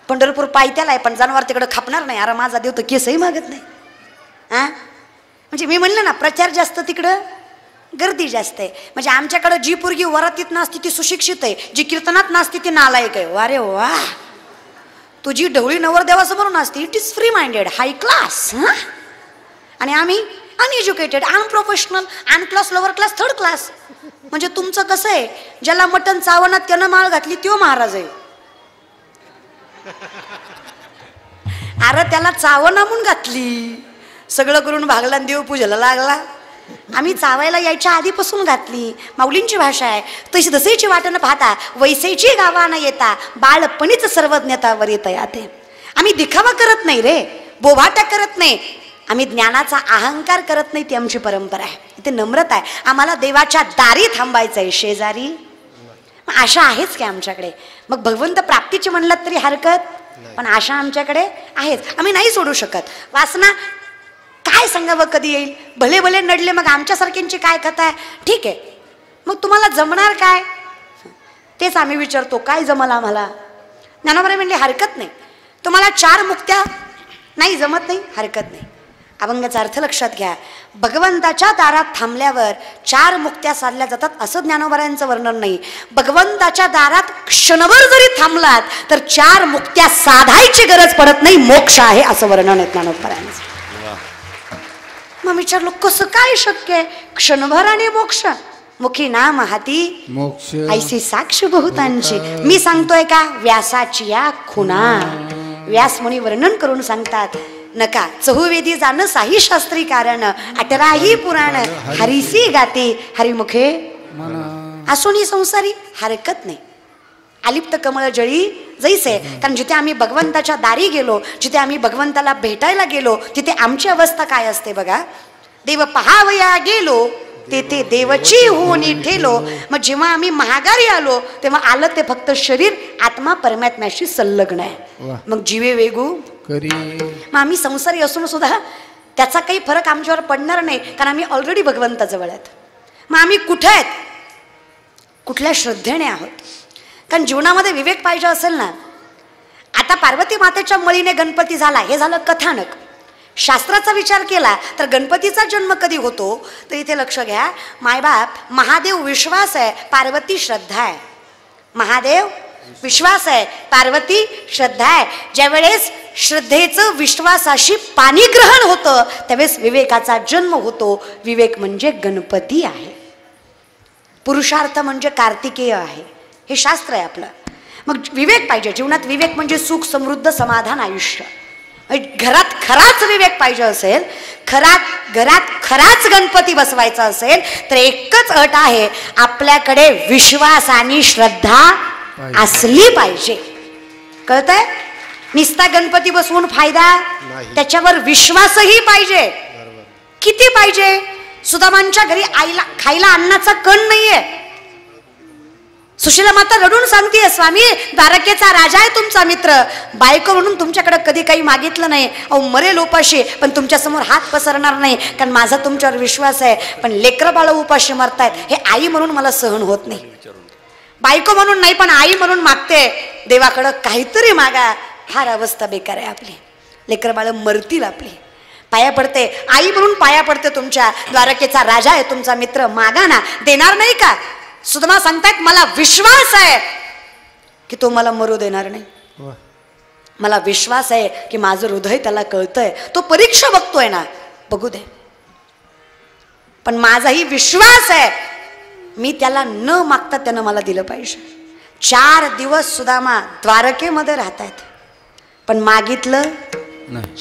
पंढरपूर पायथ्याला आहे पण जनावर तिकडं खापणार नाही. अरे माझा देव तर केसही मागत नाही. म्हणजे मी म्हणलं ना, प्रचार जास्त तिकडं, गर्दी जास्त आहे. म्हणजे आमच्याकडं जी पोरगी वरातीत नाचते ती सुशिक्षित आहे, जी कीर्तनात नाचते ती नालायक आहे. अरे वा, तुझी ढवळी नवरदेवासमोर नाचते, it is free minded, high class. आणि आम्ही uneducated, unprofessional, unclass, lower class, third class. म्हणजे तुमचं कसं आहे, ज्याला मटण चावणात त्यानं माळ घातली तो महाराज आहे. अरे त्याला चावणा म्हणून घातली, सगळं करून भागला आणि देव पूजेला लागला. आम्ही चावायला यायच्या आधीपासून घातली. माऊलींची भाषा आहे तशी, दसेची वाटणं पाहता वैसेची गावानं येता, बाळपणीच सर्वज्ञतावर येता याते. आम्ही दिखावा करत नाही रे, बोभाटा करत नाही, आम्ही ज्ञानाचा अहंकार करत नाही. ती आमची परंपरा आहे. इथे नम्रता आहे. आम्हाला देवाच्या दारी थांबायचं आहे, शेजारी. आशा आहेच काय आमच्याकडे? मग भगवंत प्राप्तीची म्हणलात तरी हरकत, पण आशा आमच्याकडे आहेच. आम्ही नाही सोडू शकत. वासना काय सांगावं, कधी येईल. भले भले नडले मग आमच्यासारख्यांची काय कथा आहे. ठीक आहे, मग तुम्हाला जमणार काय तेच आम्ही विचारतो. काय जमल आम्हाला? ज्ञानोबा म्हणले हरकत नाही. तुम्हाला 4 मुक्त्या नाही जमत नाही, हरकत नाही. अभंगाचा अर्थ लक्षात घ्या. भगवंताच्या दारात थांबल्यावर 4 मुक्त्या साधल्या जातात असं ज्ञानोबारायांचं वर्णन नाही. भगवंताच्या दारात क्षणभर जरी थांबलात तर 4 मुक्त्या साधायची गरज पडत नाही, मोक्ष आहे असं वर्णन आहे ज्ञानोबारायांचं. मग विचारलो कसं काय शक्य आहे? क्षणभर आणि मोक्ष, मुखी नाम हाती मोक्ष, ऐसी साक्ष बहुतांची. मी सांगतोय का? व्यासाची या खुणा. व्यास मुनी वर्णन करून सांगतात, नका चहुवेदी जाण साही शास्त्री कारण, 18ही पुराण हरिसी गाते हरिमुखे असोनी संसारी. हरकत नाही. अलिप्त कमळ जळी जैसे. कारण जिथे आम्ही भगवंताच्या दारी गेलो, जिथे आम्ही भगवंताला भेटायला गेलो, तिथे आमची अवस्था काय असते बघा. देव पहावया गेलो तेथे देवची होऊनी ठेलो. मग जेव्हा आम्ही महागारी आलो तेव्हा आलं ते फक्त शरीर, आत्मा परमात्म्याशी संलग्न आहे. मग जीवे वेगू मग आम्ही संसारी असून सुद्धा त्याचा काही फरक आमच्यावर पडणार नाही, कारण आम्ही ऑलरेडी भगवंताजवळ आहेत. मग आम्ही कुठे आहेत? कुठल्या श्रद्धेने आहोत. कारण जीवनामध्ये विवेक पाहिजे असेल ना. आता पार्वती मातेच्या मळीने गणपती झाला, हे झालं कथानक. शास्त्राचा विचार केला तर गणपतीचा जन्म कधी होतो तर इथे लक्ष घ्या. मायबाप महादेव विश्वास आहे, पार्वती श्रद्धा आहे. महादेव विश्वास आहे, पार्वती श्रद्धा आहे. ज्यावेळेस श्रद्धेचं विश्वासाशी पाणीग्रहण होतं त्यावेळेस विवेकाचा जन्म होतो. विवेक म्हणजे गणपती आहे. पुरुषार्थ म्हणजे कार्तिकेय आहे. हे शास्त्र आहे आपलं. मग विवेक पाहिजे जीवनात. विवेक म्हणजे सुख, समृद्ध, समाधान, आयुष्य. घरात खराच विवेक पाहिजे असेल, घरात खराच गणपती बसवायचा असेल तर एकच अट आहे, आपल्याकडे विश्वास आणि श्रद्धा असली पाहिजे. कळतंय? निस्ता गणपती बसवून फायदा, त्याच्यावर विश्वासही पाहिजे. किती पाहिजे? सुदामांच्या घरी आईला खायला अन्नाचा कण नाहीये. सुशीला माता रडून सांगतेय, स्वामी द्वारकेचा राजा आहे तुमचा मित्र, बायको म्हणून तुमच्याकडे कधी काही मागितलं नाही. अहो मरेल उपाशी पण तुमच्या समोर हात पसरणार नाही, कारण माझा तुमच्यावर विश्वास आहे. पण लेकरं बाळ उपाशी मरतायत, हे आई म्हणून मला सहन होत नाही. बायको म्हणून नाही पण आई म्हणून मागते, देवाकडं काहीतरी मागा. फार अवस्था बेकार आहे आपली. लेकरं बाळ मरतील आपली. पाया पडते, आई म्हणून पाया पडते तुमच्या. द्वारकेचा राजा आहे तुमचा मित्र, मागा ना. देणार नाही का? सुदामा सांगतायत मला विश्वास आहे की तो मला मरू देणार नाही. मला विश्वास आहे की माझं हृदय त्याला कळतंय, तो परीक्षा बघतोय ना, बघू दे. पण माझाही विश्वास आहे मी त्याला न मागता त्यानं मला दिलं पाहिजे. 4 दिवस सुदामा द्वारकेमध्ये राहतायत पण मागितलं.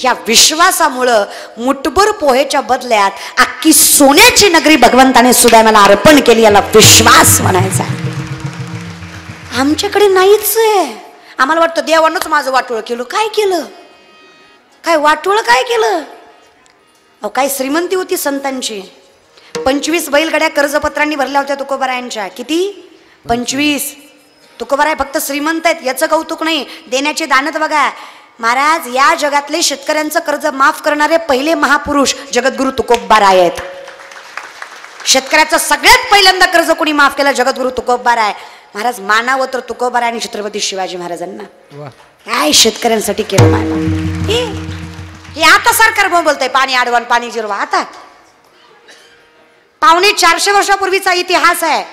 या विश्वासामुळं मुठभर पोहेच्या बदल्यात अख्खी सोन्याची नगरी भगवंताने सुदामाला अर्पण केली. याला विश्वास म्हणायचा. आमच्याकडे नाहीच आहे. आम्हाला वाटतं देवानंच माझं वाटोळ केलं. काय केलं? काय वाटोळ काय केलं? अहो काय श्रीमंती होती संतांची. 25 बैलगाड्या कर्जपत्रांनी भरल्या होत्या तुकोबारायांच्या. किती? 25. तुकोबाराय फक्त श्रीमंत आहेत याचं कौतुक नाही, देण्याचे दानत बघा. महाराज या जगातले शेतकऱ्यांचं कर्ज माफ करणारे पहिले महापुरुष जगद्गुरु तुकोबाराय आहेत. शेतकऱ्याचं सगळ्यात पहिल्यांदा कर्ज कोणी माफ केलं? जगद्गुरु तुकोबाराय महाराज. मानावं तर तुकोबाराय आणि छत्रपती शिवाजी महाराजांना. काय शेतकऱ्यांसाठी केलं महाराज. हे आता सरकार बोलतंय पाणी अडवण, पाणी जिरवा. आता 450 वर्षापूर्वीचा इतिहास आहे.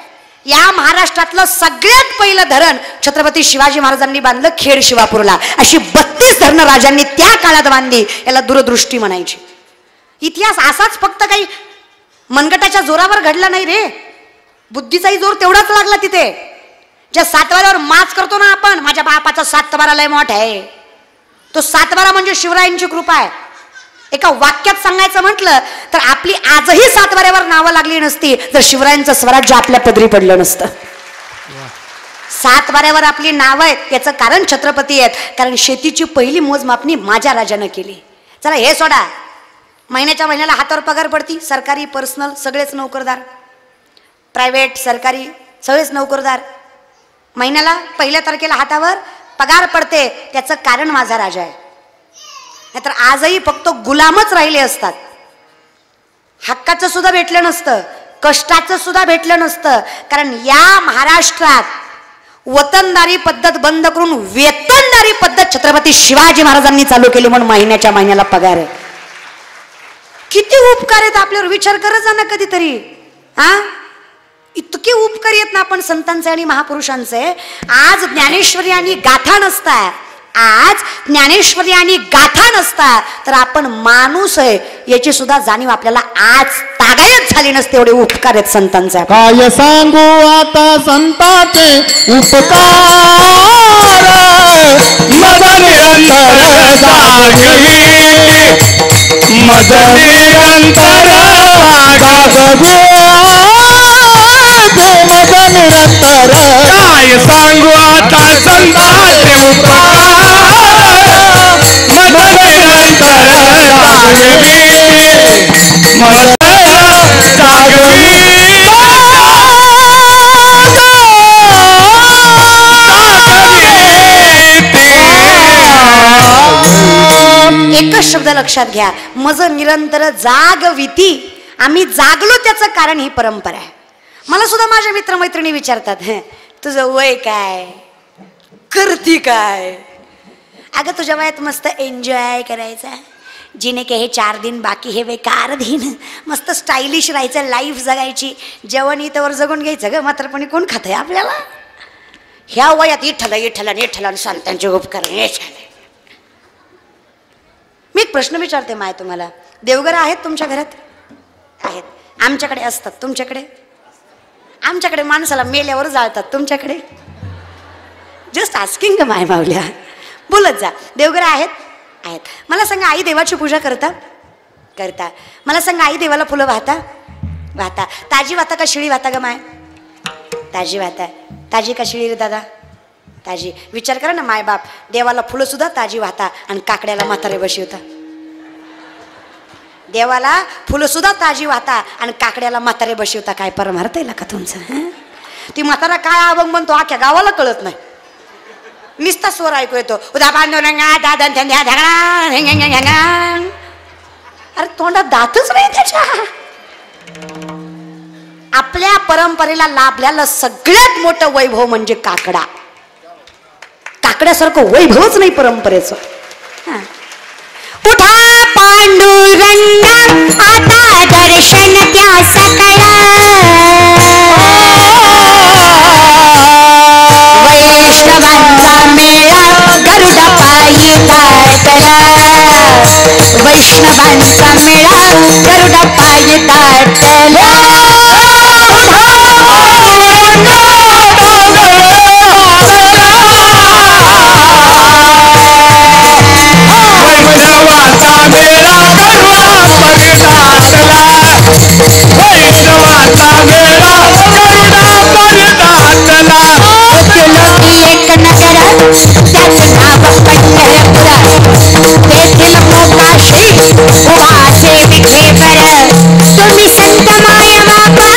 या महाराष्ट्रातलं सगळ्यात पहिलं धरण छत्रपती शिवाजी महाराजांनी बांधलं खेड शिवापूरला. अशी 32 धरणं राजांनी त्या काळात बांधली. याला दूरदृष्टी म्हणायची. इतिहास असाच फक्त काही मनगटाच्या जोरावर घडला नाही रे. बुद्धीचाही जोर तेवढाच लागला तिथे. ज्या 7 बारावर माच करतो ना आपण, माझ्या बापाचा 7 बारा लय मोठा आहे, तो 7 बारा म्हणजे शिवरायांची कृपा आहे. एका वाक्यात सांगायचं म्हटलं तर आपली आजही 7 बाऱ्यावर नावं लागली नसती जर शिवरायांचं स्वराज्य आपल्या पदरी पडलं नसतं. 7 बाऱ्यावर आपली नावं आहेत याचं कारण छत्रपती आहेत. कारण शेतीची पहिली मोजमापणी माझ्या राजानं केली. चला हे सोडा, महिन्याच्या महिन्याला हातावर पगार पडती. सरकारी, पर्सनल सगळेच नोकरदार, प्रायव्हेट सरकारी सगळेच नोकरदार. महिन्याला 1 तारखेला हातावर पगार पडते. त्याचं कारण माझा राजा आहे. नाहीतर आजही फक्त गुलामच राहिले असतात. हक्काचं सुद्धा भेटलं नसतं, कष्टाचं सुद्धा भेटलं नसतं. कारण या महाराष्ट्रात वतनदारी पद्धत बंद करून वेतनदारी पद्धत छत्रपती शिवाजी महाराजांनी चालू केली म्हणून महिन्याच्या महिन्याला पगार आहे. किती उपकार आहेत आपल्यावर, विचार करत जा ना कधीतरी. इतके उपकार आहेत ना आपण संतांचे आणि महापुरुषांचे. आज ज्ञानेश्वरी आणि गाथा नसता, आज ज्ञानेश्वरी आणि गाथा नसता तर आपण माणूस आहे याची सुद्धा जाणीव आपल्याला आज तागायत झाली नसते. एवढे उपकार आहेत संतांचे. काय सांगू आता संतांचे उपकार, मद निरंतर जागवी, मद निरंतर जागवी, मद निरंतर. काय सांगू आता संतांचे उपकार, मद निरंतर जागवी, मद जागवी. एकच शब्द लक्षात घ्या, मज निरंतर जागविती. आम्ही जागलो त्याचं कारण ही परंपरा आहे. मला सुद्धा माझ्या मित्रमैत्रिणी विचारतात, तुझं वय काय, करती काय. अगं तुझ्या वयात मस्त एन्जॉय करायचा, जिने के हे 4 दिन बाकी हे बेकार दिन, मस्त स्टायलिश राहायचं, लाईफ जगायची. जेवण इथवर जगून घ्यायचं ग, म्हातारपणी कोण खात आहे आपल्याला. ह्या वयात इठला संतांचे उपकार. मी एक प्रश्न विचारते माय तुम्हाला, देवघर आहेत तुमच्या घरात? आहेत. आमच्याकडे असतात, तुमच्याकडे? आमच्याकडे माणसाला मेल्यावर जाळतात, तुमच्याकडे? जस्ट आस्किंग माय मावल्या, बोलत जा. देवघर आहेत? आहेत. मला सांगा, आई देवाची पूजा करता? करता. मला सांगा, आई देवाला फुलं वाहता? वाहता. ताजी वाहता का शिळी वाहता ग माय? ताजी वाहता. ताजी का शिळी रे दादा? ताजी. विचार करा ना माय बाप, देवाला फुलं सुद्धा ताजी वाहता आणि काकड्याला म्हातारे बसवता. देवाला फुलं सुद्धा ताजी वाहता आणि काकड्याला म्हातारे बसवता. काय परमार्थ आहे का तुमचं? ती म्हातारा काय अभंग म्हणतो अख्ख्या गावाला कळत नाही, निस्ता स्वर ऐकू येतो. उदा अरे तोंडात दातच नाही त्याच्या. आपल्या परंपरेला लाभल्याला सगळ्यात मोठं वैभव म्हणजे काकडा. काकड्यासारखं वैभवच नाही परंपरेचं. उठा पांडुरंगा आता दर्शन त्या सकळा, वैष्णवांचा मेळा गरुड पायी ताटला, वैष्णवांचा मेळा गरुड पायी ताटला. त्याचे नाव पंढरपुर, तेथील मोकाशी उवासे विठेवर. तुम्ही संत माया बाबा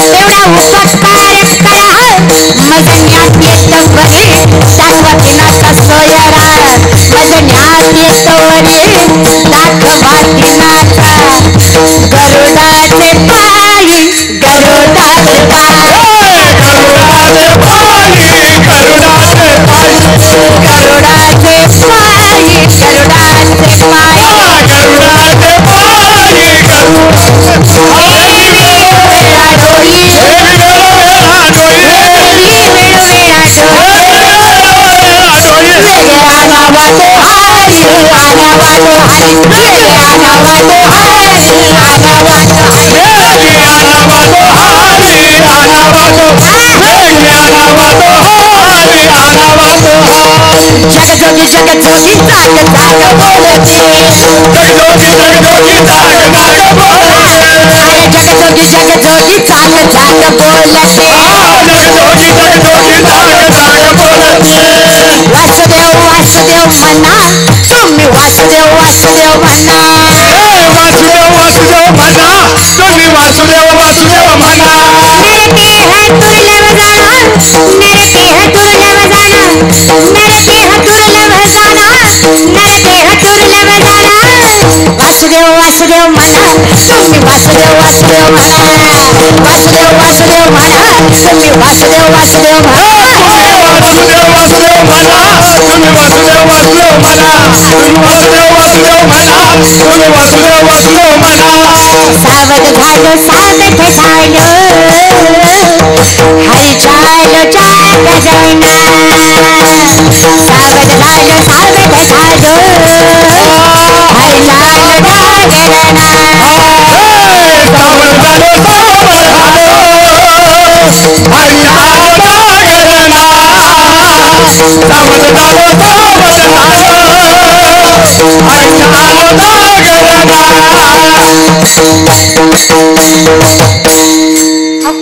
एवढा उपकार करा, मजण्यात येतवरी दाखवातीनाचा सोयरा, मजण्यात येतवरी दाखवातीनाचा. गरुडाचे पायी गरुडाचे पाय, गरुडाचे पायी गरुडाचे पाय, गरुडाचे पायी गरुडाचे पाय, गरुडाचे पायी गरुडाचे पाय. वेळा डोई वेळा डोई वेळा डोई, वेगळ्या नावाचे हरी आनावाचे हरी, वेगळ्या नावाचे हरी आनावाचे हरी, वेगळ्या नावाचे हरी आनावाचे हरी, वेगळ्या नावाचे हरी आनावाचे हरी. जगजोगी जगजोगी जाग जाग बोलते, जगजोगी जगजोगी जाग जाग बोलते, अरे जगजोगी जगजोगी जाग जाग बोलते, जगजोगी जगजोगी जाग जाग बोलते. वासुदेव वासुदेव म्हणा तुम्ही, वासुदेव वासुदेव म्हणा, वासुदेव वासुदेव म्हणा तुम्ही, वासुदेव वासुदेव म्हणा. मेरे देह दुर्लभ जाना, मेरे देह दुर्लभ जाना, मेरे देह दुर्लभ जाना, मेरे देह दुर्लभ जाना. वासुदेव वासुदेव म्हणा तुम्ही, वासुदेव वासुदेव म्हणा, वासुदेव वासुदेव म्हणा तुम्ही, वासुदेव वासुदेव म्हणा, वासुदेव वासुदेव म्हणा तुम्ही, वासुदेव वासुदेव म्हणा, वासुदेव वासुदेव म्हणा तुम्ही, वासुदेव वासुदेव म्हणा. सावध झालो सावध झालो, हरी चालो चाल गजानना, सावध झालो सावध झालो, हरी चालो जागरणा. सावध झालो सावध झालो, हरी चालो जागरणा, सावध झालो सावध झालो, हरी चालो जागरणा.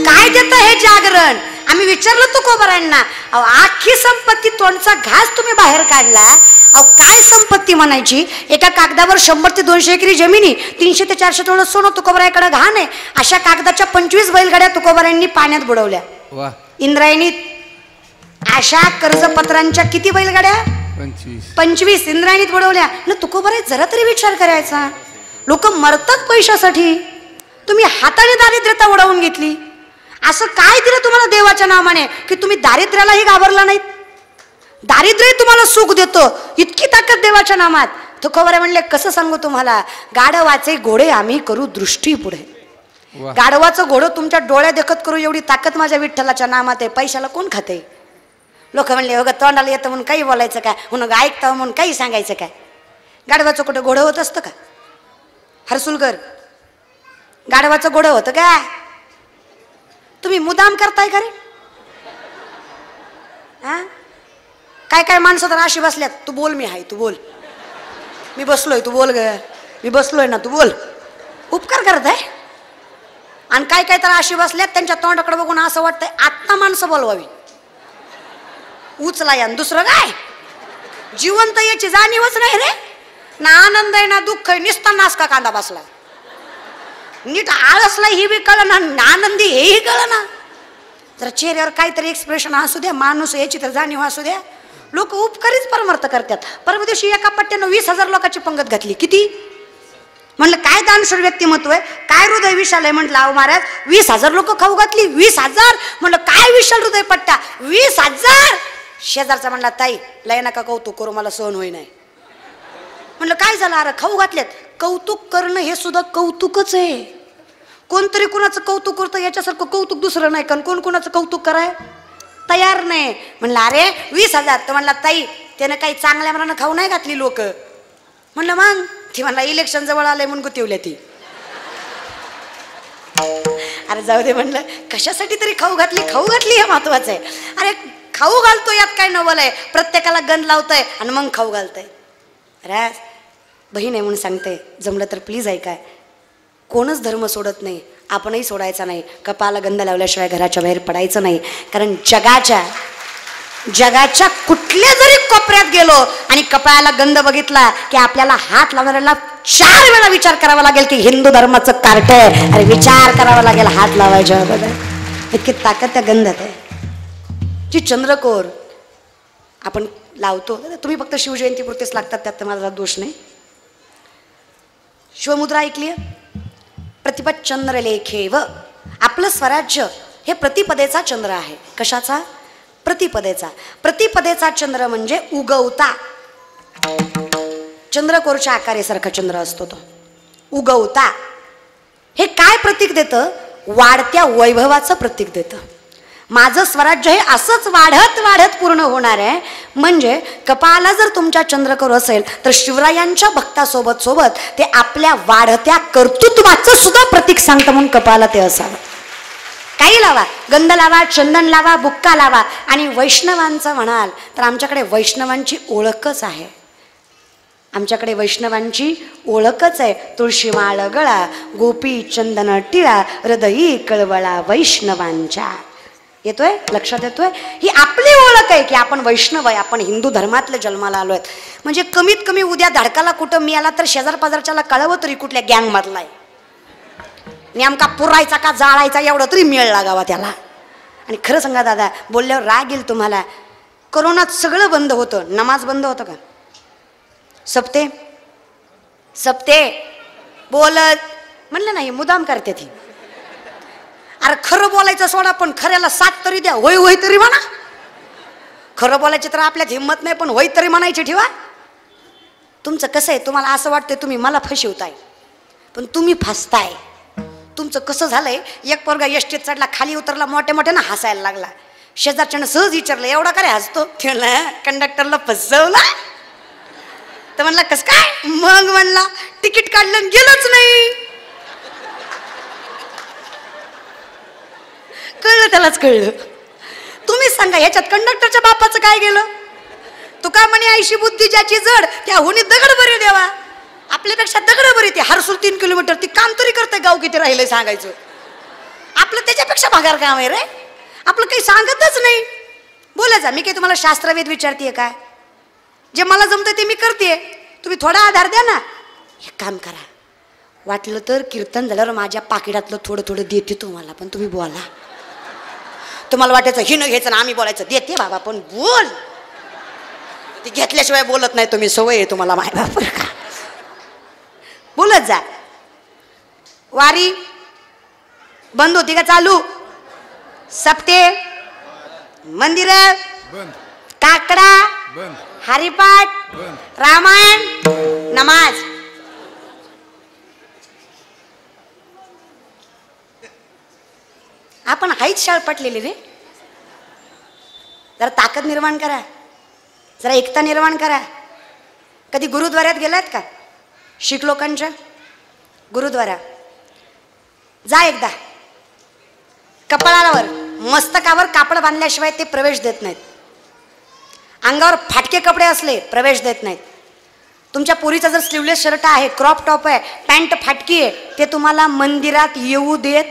काय देतं हे जागरण? आम्ही विचारलं तुकोबारांना, अहो आखी संपत्ती तोंडचा घास तुम्ही बाहेर काढला, अहो काय संपत्ती म्हणायची? एका कागदावर 100 ते 200 एकरी जमिनी, 300 ते 400 तोळं सोनं तुकोबाराकडे घाण आहे. अशा कागदाच्या 25 बैलगाड्या तुकोबारांनी पाण्यात बुडवल्या. इंद्रायणीत अशा कर्जपत्रांच्या किती बैलगाड्या? 25 इंद्रायणीत बुडवल्या ना. तुकोबारे जरा तरी विचार करायचा. लोक मरतात पैशासाठी, तुम्ही हाताने दारिद्र्यता उडवून घेतली. असं काय दिलं तुम्हाला देवाच्या नावाने की तुम्ही दारिद्र्यालाही घाबरला नाहीत? दारिद्र्य तुम्हाला सुख देतं, इतकी ताकद देवाच्या नामात. तुकोबारे म्हणले कसं सांगू तुम्हाला, गाढवाचे घोडे आम्ही करू दृष्टी पुढे. गाढवाचं घोडं तुमच्या डोळ्या देखत करू एवढी ताकद माझ्या विठ्ठलाच्या नामात आहे. पैशाला कोण खाते? लोक म्हणले अगं तोंडाला येतं म्हणून काही बोलायचं काय, म्हणून ऐकतं म्हणून काही सांगायचं काय. गाढवाचं कुठं घोडं होत असतं का? हरसुलकर, गाढवाचं घोडं होतं काय? तुम्ही मुदाम करताय का रे? हा, काय काय माणसं तर अशी बसल्यात. तू बोल, मी आहे, तू बोल, मी बसलोय, तू बोल ग, मी बसलोय ना, तू बोल. उपकार करत आहे. आणि काय काय तर अशी बसल्यात त्यांच्या तोंडाकडे बघून असं वाटतंय आत्ता माणसं बोलवावी. उचला या. दुसरं काय, जिवंत याची जाणीवच नाही रे. ना आनंद आहे ना दुःख आहे, निसता नास का कांदा बसला. नीट आळसला ही बी कळ ना, आनंदी हेही कळ ना. जर चेहऱ्यावर काहीतरी एक्सप्रेशन असू द्या, माणूस याची तर जाणीव असू द्या. लोक उपकारीच परमार्थ करतात. परवा दिवशी एका पट्ट्यानं 20,000 लोकांची पंगत घातली. किती? म्हणलं काय दानशूर व्यक्तिमत्व आहे, काय हृदय विशाल आहे. म्हटलं अहो महाराज 20,000 लोक खाऊ घातली. 20,000 म्हणलं काय विशाल हृदय पट्टा, 20,000. शेजारचा म्हणला ताई लय नका कौतुक करू, मला सहन होई नाही. म्हणलं काय झालं? अरे खाऊ घातलेत. कौतुक करणं हे सुद्धा कौतुकच आहे. कोणतरी कुणाचं कौतुक करतं याच्यासारखं कौतुक दुसरं नाही. कारण कोण कुणाचं कौतुक कराय तयार नाही. म्हणलं अरे 20,000. तर म्हणला ताई त्यानं काही चांगल्या मनानं खाऊ नाही घातली लोक. म्हणलं मग? ती म्हणला इलेक्शन जवळ आलंय म्हणून गुतिवल्या ती. अरे जाऊ दे म्हणलं, कशासाठी तरी खाऊ घातली, खाऊ घातली हे महत्वाचं आहे. अरे खाऊ घालतो यात काय नवल आहे, प्रत्येकाला गंध लावतंय आणि मग खाऊ घालतंय. अरे बहीण आहे म्हणून सांगते, जमलं तर प्लीज ऐकाय. कोणच धर्म सोडत नाही, आपणही सोडायचा नाही. कपाळाला गंध लावल्याशिवाय घराच्या बाहेर पडायचं नाही. कारण जगाच्या कुठल्या जरी कोपऱ्यात गेलो आणि कपाळाला गंध बघितला की आपल्याला हात लावणाऱ्याला 4 वेळा विचार करावा लागेल की हिंदू धर्माचं कार्ट आहे. अरे विचार करावा लागेल हात लावायच्या अगोदर. इतकी ताकद त्या गंधात आहे. जी चंद्रकोर आपण लावतो, तुम्ही फक्त शिवजयंतीपुरतेच लागतात, त्यात तर माझा दोष नाही. शिवमुद्रा ऐकली? प्रतिपद चंद्र लेखेव. आपलं स्वराज्य हे प्रतिपदेचा चंद्र आहे. कशाचा? प्रतिपदेचा. प्रतिपदेचा चंद्र म्हणजे उगवता. चंद्रकोरच्या आकारेसारखा चंद्र असतो तो. उगवता हे काय प्रतीक देतं? वाढत्या वैभवाचं प्रतीक देतं. माझं स्वराज्य हे असंच वाढत वाढत पूर्ण होणार आहे. म्हणजे कपाळाला जर तुमच्या चंद्रकोर असेल तर शिवरायांच्या भक्तासोबत सोबत ते आपल्या वाढत्या कर्तृत्वाचं सुद्धा प्रतीक सांगतं. म्हणून कपाळाला ते असावं. काही लावा, गंध लावा, चंदन लावा, बुक्का लावा. आणि वैष्णवांचं म्हणाल तर आमच्याकडे वैष्णवांची ओळखच आहे. आमच्याकडे वैष्णवांची ओळखच आहे. तुळशी माळ गळा, गोपी चंदन टिळा, हृदयी कळवळा वैष्णवांच्या. येतोय? लक्षात येतोय? ही आपली ओळख आहे की आपण वैष्णव आहे, आपण हिंदू धर्मातले जन्माला आलोय. म्हणजे कमीत कमी उद्या धडकाला कुठं मिळाला तर शेजार पाजारच्याला कळवं तरी कुठल्या गँग मधला आहे, नेमका पुरायचा का जाळायचा एवढं तरी मिळ लागावा त्याला. आणि खरं सांगा दादा, बोलल्यावर राग येईल तुम्हाला, कोरोनात सगळं बंद होतं. नमाज बंद होतं का? सप्ते बोलत म्हणलं नाही, मुदाम करते ती. अरे खरं बोलायचं सोडा, पण खऱ्याला साथ तरी द्या. होय होय तरी म्हणा. खरं बोलायची तर आपल्यात हिंमत नाही, पण होय तरी म्हणायची ठेवा. तुमचं कसं आहे, तुम्हाला असं वाटतंय तुम्ही मला फसवताय, पण तुम्ही फसताय. तुमचं कसं झालंय, एक पोरगा एसटीत चढला, खाली उतरला, मोठ्या मोठ्यानं हसायला लागला. शेजारच्यानं सहज विचारलं एवढा काय हसतो? त्याला कंडक्टरला फसवला. तर म्हणला कस काय? मग म्हणला तिकीट काढलं आणि गेलंच नाही. कळलं त्यालाच कळलं. तुम्ही सांगा ह्याच्यात कंडक्टरच्या बापाचं काय गेलं? तुका म्हणे आईशी बुद्धी ज्याची जड त्या हुनी दगड बरी देवा. आपल्यापेक्षा दगड बरी. ते हरसूल 3 किलोमीटर ती काम तरी करते, गाव किती राहिलंय सांगायचं. आपलं त्याच्यापेक्षा भागार काम आहे रे. आपलं काही सांगतच नाही. बोलायचा मी काही तुम्हाला शास्त्रवेद विचारतीये काय? जे मला जमतंय ते मी करते. तुम्ही थोडा आधार द्या ना. एक काम करा, वाटलं तर कीर्तन झाल्यावर माझ्या पाकिटातलं थोडं थोडं देते तुम्हाला, पण तुम्ही बोला. तुम्हाला वाटायचं हिनं घ्यायचं ना आम्ही बोलायचं, देते बाबा पण बोल. ती घेतल्याशिवाय बोलत नाही तुम्ही, सवय आहे तुम्हाला मायबाप का. बोलत जा. वारी बंद होती का चालू? सप्ते, मंदिर, काकडा, हरिपाठ, रामायण, नमाज. आपण हाईच शाळ पटलेली रे. जरा ताकद निर्माण करा, जरा एकता निर्माण करा. कधी गुरुद्वाऱ्यात गेलात का? शीख लोकांच्या गुरुद्वारा जा एकदा. कपाळावर मस्तकावर कापड बांधल्याशिवाय ते प्रवेश देत नाहीत. अंगावर फाटके कपडे असले प्रवेश देत नाहीत. तुमच्या पोरीचा जर स्लीवलेस शर्ट आहे, क्रॉप टॉप आहे, पॅन्ट फाटकी आहे, ते तुम्हाला मंदिरात येऊ देत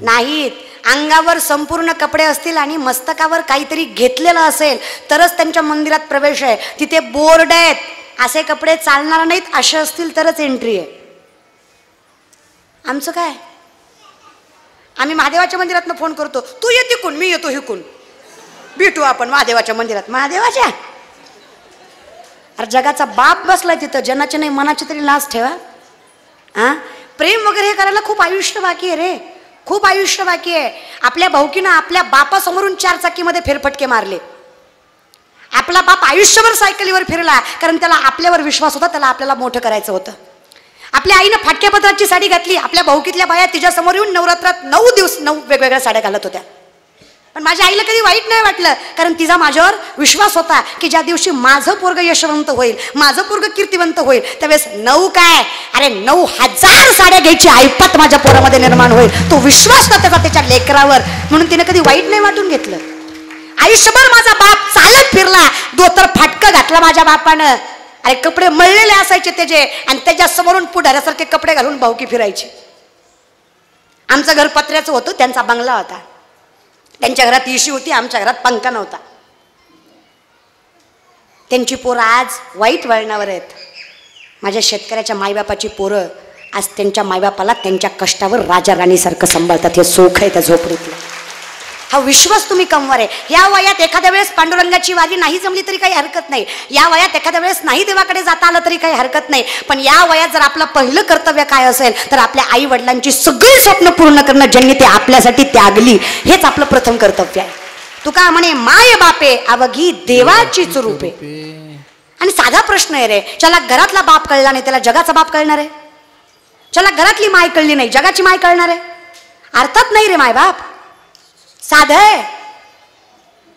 नाहीत. अंगावर संपूर्ण कपडे असतील आणि मस्तकावर काहीतरी घेतलेलं असेल तरच त्यांच्या मंदिरात प्रवेश आहे. तिथे बोर्ड आहेत, असे कपडे चालणार नाहीत, असे असतील तरच एंट्री आहे. आमचं काय? आम्ही महादेवाच्या मंदिरातनं फोन करतो, तू ये तिकून, मी येतो हिकून, भेटू आपण महादेवाच्या मंदिरात. महादेवाच्या अरे जगाचा बाप बसलाय तिथं, जनाची नाही मनाची तरी लाज ठेवा. हा, प्रेम वगैरे हे करायला खूप आयुष्य बाकी आहे रे, खूप आयुष्य बाकी आहे. आपल्या भाऊकीनं आपल्या बापासमोरून 4 चाकीमध्ये फेरफटके मारले. आपला बाप आयुष्यभर सायकलीवर फिरला, कारण त्याला आपल्यावर विश्वास होता, त्याला आपल्याला मोठं करायचं होतं. आपल्या आईनं फाटक्या पदराची साडी घातली. आपल्या भाऊकीतल्या बाया तिच्या समोर येऊन नवरात्रात 9 दिवस 9 वेगवेगळ्या साड्या घालत होत्या. पण माझ्या आईला कधी वाईट नाही वाटलं, कारण तिचा माझ्यावर विश्वास होता की ज्या दिवशी माझं पोरग यशवंत होईल, माझं पोरग कीर्तिवंत होईल, त्यावेळेस 9 काय, अरे 9,000 साड्या घ्यायची ऐपत माझ्या पोरामध्ये निर्माण होईल. तो विश्वास होता त्याच्या लेकरावर, म्हणून तिने कधी वाईट नाही वाटून घेतलं. आयुष्यभर माझा बाप चालत फिरला, धोतर फाटकं घातला माझ्या बापानं. अरे कपडे मळलेले असायचे त्याचे, आणि त्याच्या समोरून पुढाऱ्यासारखे कपडे घालून भाऊकी फिरायची. आमचं घर पत्र्याचं होतं, त्यांचा बंगला होता. त्यांच्या घरात इशी होती, आमच्या घरात पंखा नव्हता. त्यांची पोरं आज वाईट वळणावर आहेत. माझ्या शेतकऱ्याच्या मायबापाची पोरं आज त्यांच्या मायबापाला त्यांच्या कष्टावर राजा राणीसारखं सांभाळतात. हे सुख आहे त्या झोपडीतलं. हा विश्वास तुम्ही कमवार आहे. या वयात एखाद्या वेळेस पांडुरंगाची वारी नाही जमली तरी काही हरकत नाही. या वयात एखाद्या वेळेस नाही देवाकडे जाता आलं तरी काही हरकत नाही. पण या वयात जर आपलं पहिलं कर्तव्य काय असेल तर आपल्या आई वडिलांची सगळी स्वप्न पूर्ण करणं, ज्यांनी ते आपल्यासाठी त्यागली, हेच आपलं प्रथम कर्तव्य आहे. तुका म्हणे माय बापे अवघी देवाचीच रूपे. आणि साधा प्रश्न आहे रे, ज्याला घरातला बाप कळला नाही त्याला जगाचा बाप कळणार आहे? ज्याला घरातली माय कळली नाही जगाची माय कळणार आहे? अर्थात नाही रे माय बाप. साधं आहे.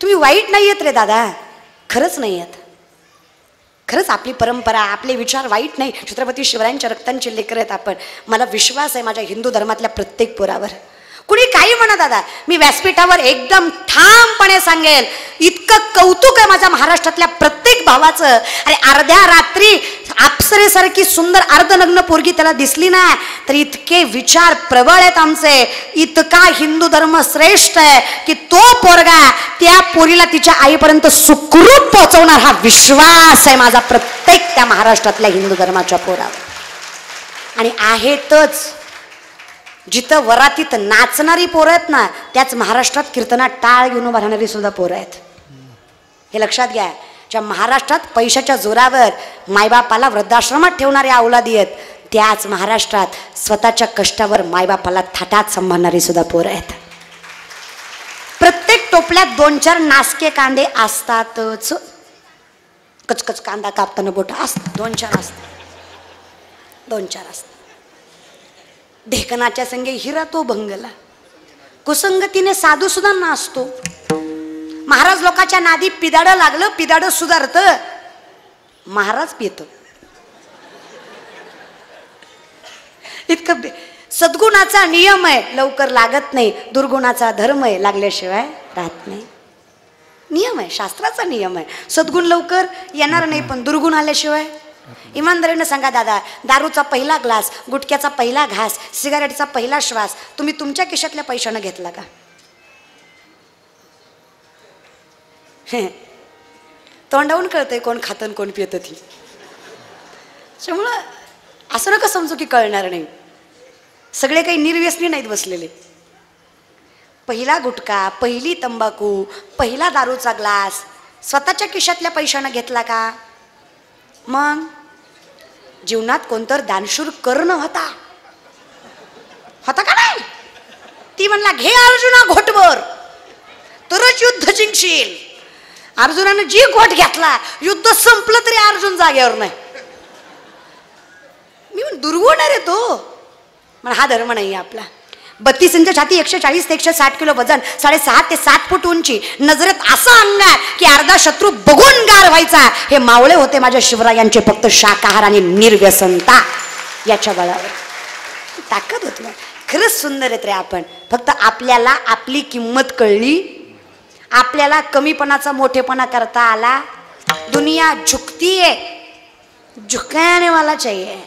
तुम्ही वाईट नाही आहेत रे दादा, खरंच नाही आहेत. खरंच आपली परंपरा, आपले विचार वाईट नाही. छत्रपती शिवरायांच्या रक्तांचे लेकर आहेत आपण. मला विश्वास आहे माझ्या हिंदू धर्मातल्या प्रत्येक पोरावर. कुणी काही म्हणा दादा, मी व्यासपीठावर एकदम ठामपणे सांगेल, इतकं कौतुक आहे माझ्या महाराष्ट्रातल्या प्रत्येक भावाचं. अरे अर्ध्या रात्री अप्सरेसारखी सुंदर अर्धनग्न पोरगी त्याला दिसली ना तर इतके विचार प्रबळ आहेत आमचे. इतका हिंदू धर्म श्रेष्ठ आहे की तो पोरगा त्या पोरीला तिच्या आईपर्यंत सुखरूप पोहोचवणार, हा विश्वास आहे माझा प्रत्येक त्या महाराष्ट्रातल्या हिंदू धर्माच्या पोरावर. आणि आहेतच. जिथं वरातीत नाचणारी पोरं आहेत ना, त्याच महाराष्ट्रात कीर्तनात टाळ घेऊन उभा राहणारी सुद्धा पोरं आहेत. हे लक्षात घ्या. ज्या महाराष्ट्रात पैशाच्या जोरावर मायबापाला वृद्धाश्रमात ठेवणाऱ्या औलादी आहेत, त्याच महाराष्ट्रात स्वतःच्या कष्टावर मायबापाला थाटात सांभाळणारी सुद्धा पोरं आहेत. प्रत्येक टोपल्यात 2-4 नासके कांदे असतातच. कचकच कांदा कापताना बोट असतात, 2-4 असतात, 2-4 असतात. ढेकणाच्या संगे हिरा तो भंगला, कुसंगतीने साधू सुद्धा नाचतो. महाराज लोकांच्या नादी पिदाडं लागलं, पिदाडं सुधारत, महाराज पितो. इतकं सद्गुणाचा नियम आहे, लवकर लागत नाही. दुर्गुणाचा धर्म आहे, लागल्याशिवाय राहत नाही. नियम आहे, शास्त्राचा नियम आहे. सद्गुण लवकर येणार नाही, पण दुर्गुण आल्याशिवाय. इमानदारीनं सांगा दादा, दारूचा पहिला ग्लास, गुटख्याचा पहिला घास, सिगारेटचा पहिला श्वास तुम्ही तुमच्या खिशातल्या पैशानं घेतला का? तोंडावून कळतंय कोण खातं कोण पितं ती. त्यामुळं असं नका समजू की कळणार नाही. सगळे काही निर्व्यसनी नाहीत बसलेले. पहिला गुटखा, पहिली तंबाखू, पहिला दारूचा ग्लास, स्वतःच्या खिशातल्या पैशानं घेतला का? मग जीवनात कोणतर दानशूर कर्ण होता का नाही? ती म्हणला घे अर्जुना घोटभर तरच युद्ध जिंकशील. अर्जुनानं जी घोट घेतला युद्ध संपलं तरी अर्जुन जागेवर नाही. मी म्हण दुर्गुण आहे रे तो. पण हा धर्म नाही आपला. 32 इंच छाती, 140 ते 160 किलो वजन, 6.5 ते 7 फूट उंची, नजरेत असा अंगार की अर्धा शत्रू बघून गार व्हायचा. हे मावळे होते माझ्या शिवरायांचे, फक्त शाकाहार आणि निर्व्यसनता याच्या बळावर ताकद होती. खरंच सुंदर आहेत रे आपण. फक्त आपल्याला आपली किंमत कळली, आपल्याला कमीपणाचा मोठेपणा करता आला. दुनिया झुकती है, झुकाने वाला चाहिए.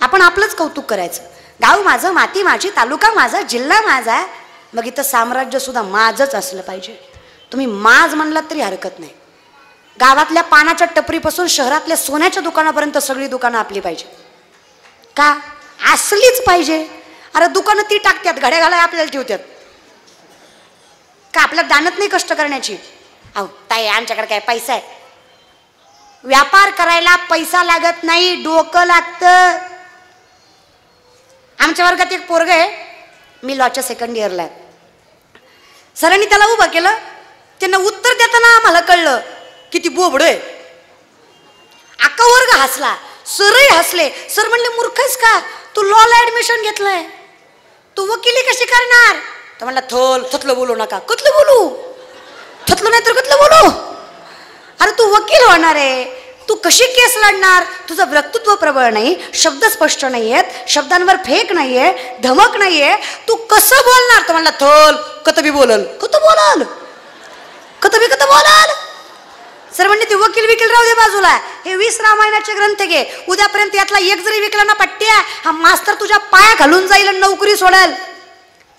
आपण आपलंच कौतुक करायचं. गाव माझं, माती माझी, तालुका माझा, जिल्हा माझा. मग इथं साम्राज्य सुद्धा माझंच असलं पाहिजे. तुम्ही माझ म्हणलात तरी हरकत नाही. गावातल्या पानाच्या टपरीपासून शहरातल्या सोन्याच्या दुकानापर्यंत सगळी दुकानं आपली पाहिजे. का? असलीच पाहिजे. अरे दुकानं ती टाकतात, घड्या घालाय आपल्याला ठेवतात का? आपल्याला दानत नाही कष्ट करण्याची. अहो ताई आमच्याकडे काय पैसा आहे? व्यापार करायला पैसा लागत नाही, डोकं लागतं. आमच्या वर्गात एक पोरग आहे, मी लॉच्या 2nd इयरला आहे. सरांनी त्याला उभं केलं. त्यांना उत्तर देताना आम्हाला कळलं किती बोबड आहे. अख्खा वर्ग हसला, सरही हसले. सर म्हणले मूर्खच का तू लॉला ऍडमिशन घेतलंय, तू वकिली कशी करणार? तर म्हणला थतलं बोलू नका. कतलं बोलू? थतलं नाही तर कतलं बोलू? अरे तू वकील होणार आहे, तू कशी केस लढणार? तुझं वक्तृत्व प्रबळ नाही, शब्द स्पष्ट नाहीयेत, शब्दांवर फेक नाहीये, धमक नाहीये, तू कसं बोलणार? तर म्हणला कतबी बोलल. कत बोलल? कत बोलल? सर म्हणले ते वकील विकील राहू दे बाजूला. हे 20 रामायणाचे ग्रंथ घे. उद्यापर्यंत यातला एक जरी विकला ना पट्ट्या, हा मास्तर तुझ्या पाया घालून जाईल आणि नोकरी सोडेल.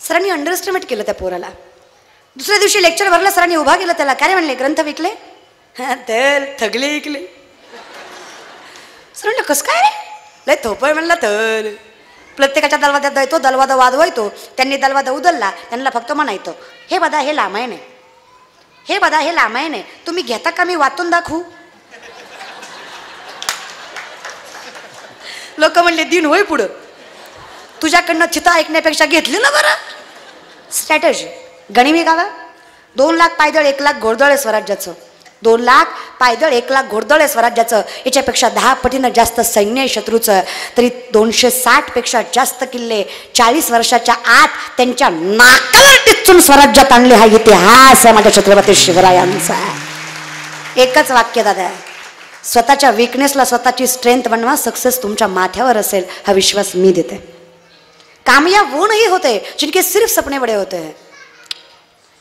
सरांनी अंडरएस्टिमेट केलं त्या पोराला. दुसऱ्या दिवशी लेक्चर भरलं. सरांनी उभा केलं त्याला. काय म्हणले? ग्रंथ विकले? हा तर थगले विकले. सर म्हणलं कसं काय रे? लय थोपय म्हणला. तर प्रत्येकाच्या दलवाद्यात जायतो, दलवादा वाजवायतो. त्यांनी दलवादा उदलला, त्यांना फक्त म्हणायचं हे बघा हे रामायण आहे, हे बघा हे रामायण आहे, तुम्ही घेता का? मी वाचून दाखवू? लोक म्हणले दिन होय पुढं. तुझ्याकडनं चिता ऐकण्यापेक्षा घेतली ना बरं. स्ट्रॅटजी गणिमी गावा. 2 लाख पायदळ 1 लाख घोडदळ आहे स्वराज्याचं. 2 लाख पायदळ 1 लाख घोडदळ आहे स्वराज्याचं. याच्यापेक्षा 10 पटीनं जास्त सैन्य आहे शत्रूचं. तरी 260 पेक्षा जास्त किल्ले 40 वर्षाच्या आत त्यांच्या नाकावर टिचून स्वराज्यात आणले. हा इतिहास आहे माझ्या छत्रपती शिवरायांचा. एकच वाक्य दादा, स्वतःच्या विकनेसला स्वतःची स्ट्रेंथ बनवा. सक्सेस तुमच्या माथ्यावर असेल हा विश्वास मी देते. कामयाब वो नहीं होते जिनके सिर्फ सपने बड़े होते हैं.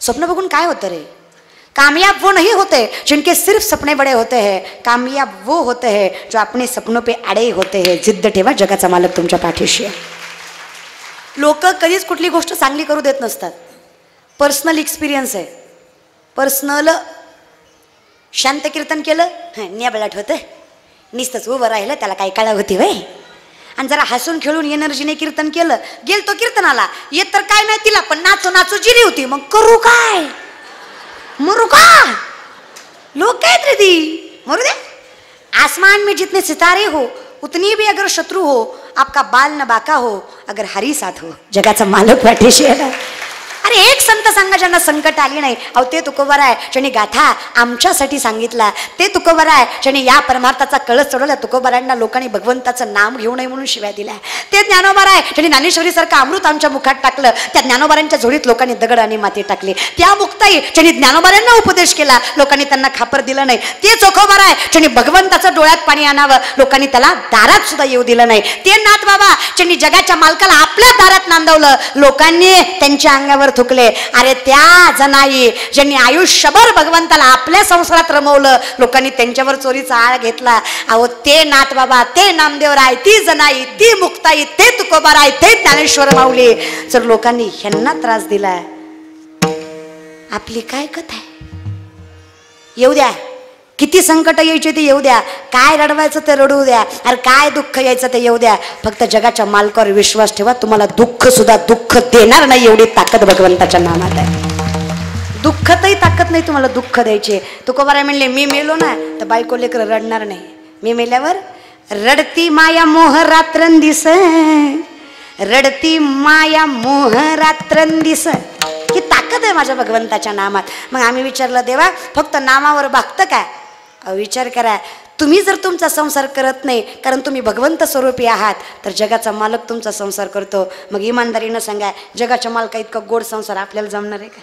स्वप्न बघून काय होतं रे? कामयाब वो नहीं होते जिनके सिर्फ सपने बड़े होते हैं. कामयाब वो होते हैं जो अपने सपनों पे अड़े होते हैं. जिद्द ठेवा, जगाचा मालक तुमच्या पाठीशी आहे. लोक कधीच कुठली गोष्ट चांगली करू देत नसतात. पर्सनल एक्सपिरियन्स आहे. पर्सनल शांत कीर्तन केलं न्याबलाट होतं, नुसतंच उभं राहिलं त्याला काय कळा होती वय. आणि जरा हसून खेळून एनर्जीने कीर्तन केलं, गेल तो कीर्तनाला येत तर काय नाही तिला, पण नाचू नाचू जिरी होती. मग करू काय? मरू का? लोग कहते रे दी मरू दे. आसमान में जितने सितारे हो उतनी भी अगर शत्रु हो, आपका बाल न बाका हो, अगर हरी साथ हो, जगाचा मालक पाठीशी आहे. अरे एक संत सांगा ज्यांना संकट आली नाही. अहो ते तुकोबार आहे ज्यांनी गाथा आमच्यासाठी सांगितला. ते तुकोबार आहे ज्यांनी या परमार्थाचा कळस चढवला. तुकोबारांना लोकांनी भगवंताचं नाम घेऊ नये म्हणून शिव्या दिल्या. ते ज्ञानोबार आहे ज्यांनी ज्ञानेश्वरीसारखं अमृत आमच्या मुखात टाकलं. त्या ज्ञानोबारांच्या जोडीत लोकांनी दगड आणि माती टाकली. त्या मुक्ताई ज्यांनी ज्ञानोबारांना उपदेश केला, लोकांनी त्यांना खापर दिलं नाही. ते चोखोबार आहे ज्यांनी भगवंताचं डोळ्यात पाणी आणावं, लोकांनी त्याला दारात सुद्धा येऊ दिलं नाही. ते नाथ बाबा ज्यांनी जगाच्या मालकाला आपल्या दारात नांदवलं, लोकांनी त्यांच्या अंगावर थुकले. अरे त्या जनाई ज्यांनी आयुष्यभर भगवंताला आपल्या संसारात रमवलं, लोकांनी त्यांच्यावर चोरीचा आळ घेतला. अहो ते नाथ बाबा, ते नामदेवराय, ती जनाई, ती मुक्ताई, ते तुकोबाराय, ते ज्ञानेश्वर माऊली. जर लोकांनी ह्यांना त्रास दिला, आपली काय कथा आहे? येऊ द्या, किती संकट यायचे ते येऊ द्या, काय रडवायचं ते रडू द्या, अरे काय दुःख यायचं ते येऊ द्या. फक्त जगाच्या मालकावर विश्वास ठेवा. तुम्हाला दुःख सुद्धा दुःख देणार नाही एवढी ताकद भगवंताच्या नामात आहे. दुःखातही ताकद नाही तुम्हाला दुःख द्यायचे. तुकोबाराय म्हणले मी मेलो ना तर बायको लेकर रडणार नाही. मी मेल्यावर रडती माया मोह रात्रंदिस, रडती माया मोह रात्रंदिस. ही ताकद आहे माझ्या भगवंताच्या नामात. मग आम्ही विचारलं देवा फक्त नामावर भागतं काय? विचार करा, तुम्ही जर तुमचा संसार करत नाही कारण तुम्ही भगवंत स्वरूपी आहात तर जगाचा मालक तुमचा संसार करतो. मग इमानदारीनं सांगा, जगाच्या मालका इतका गोड संसार आपल्याला जमणार आहे का?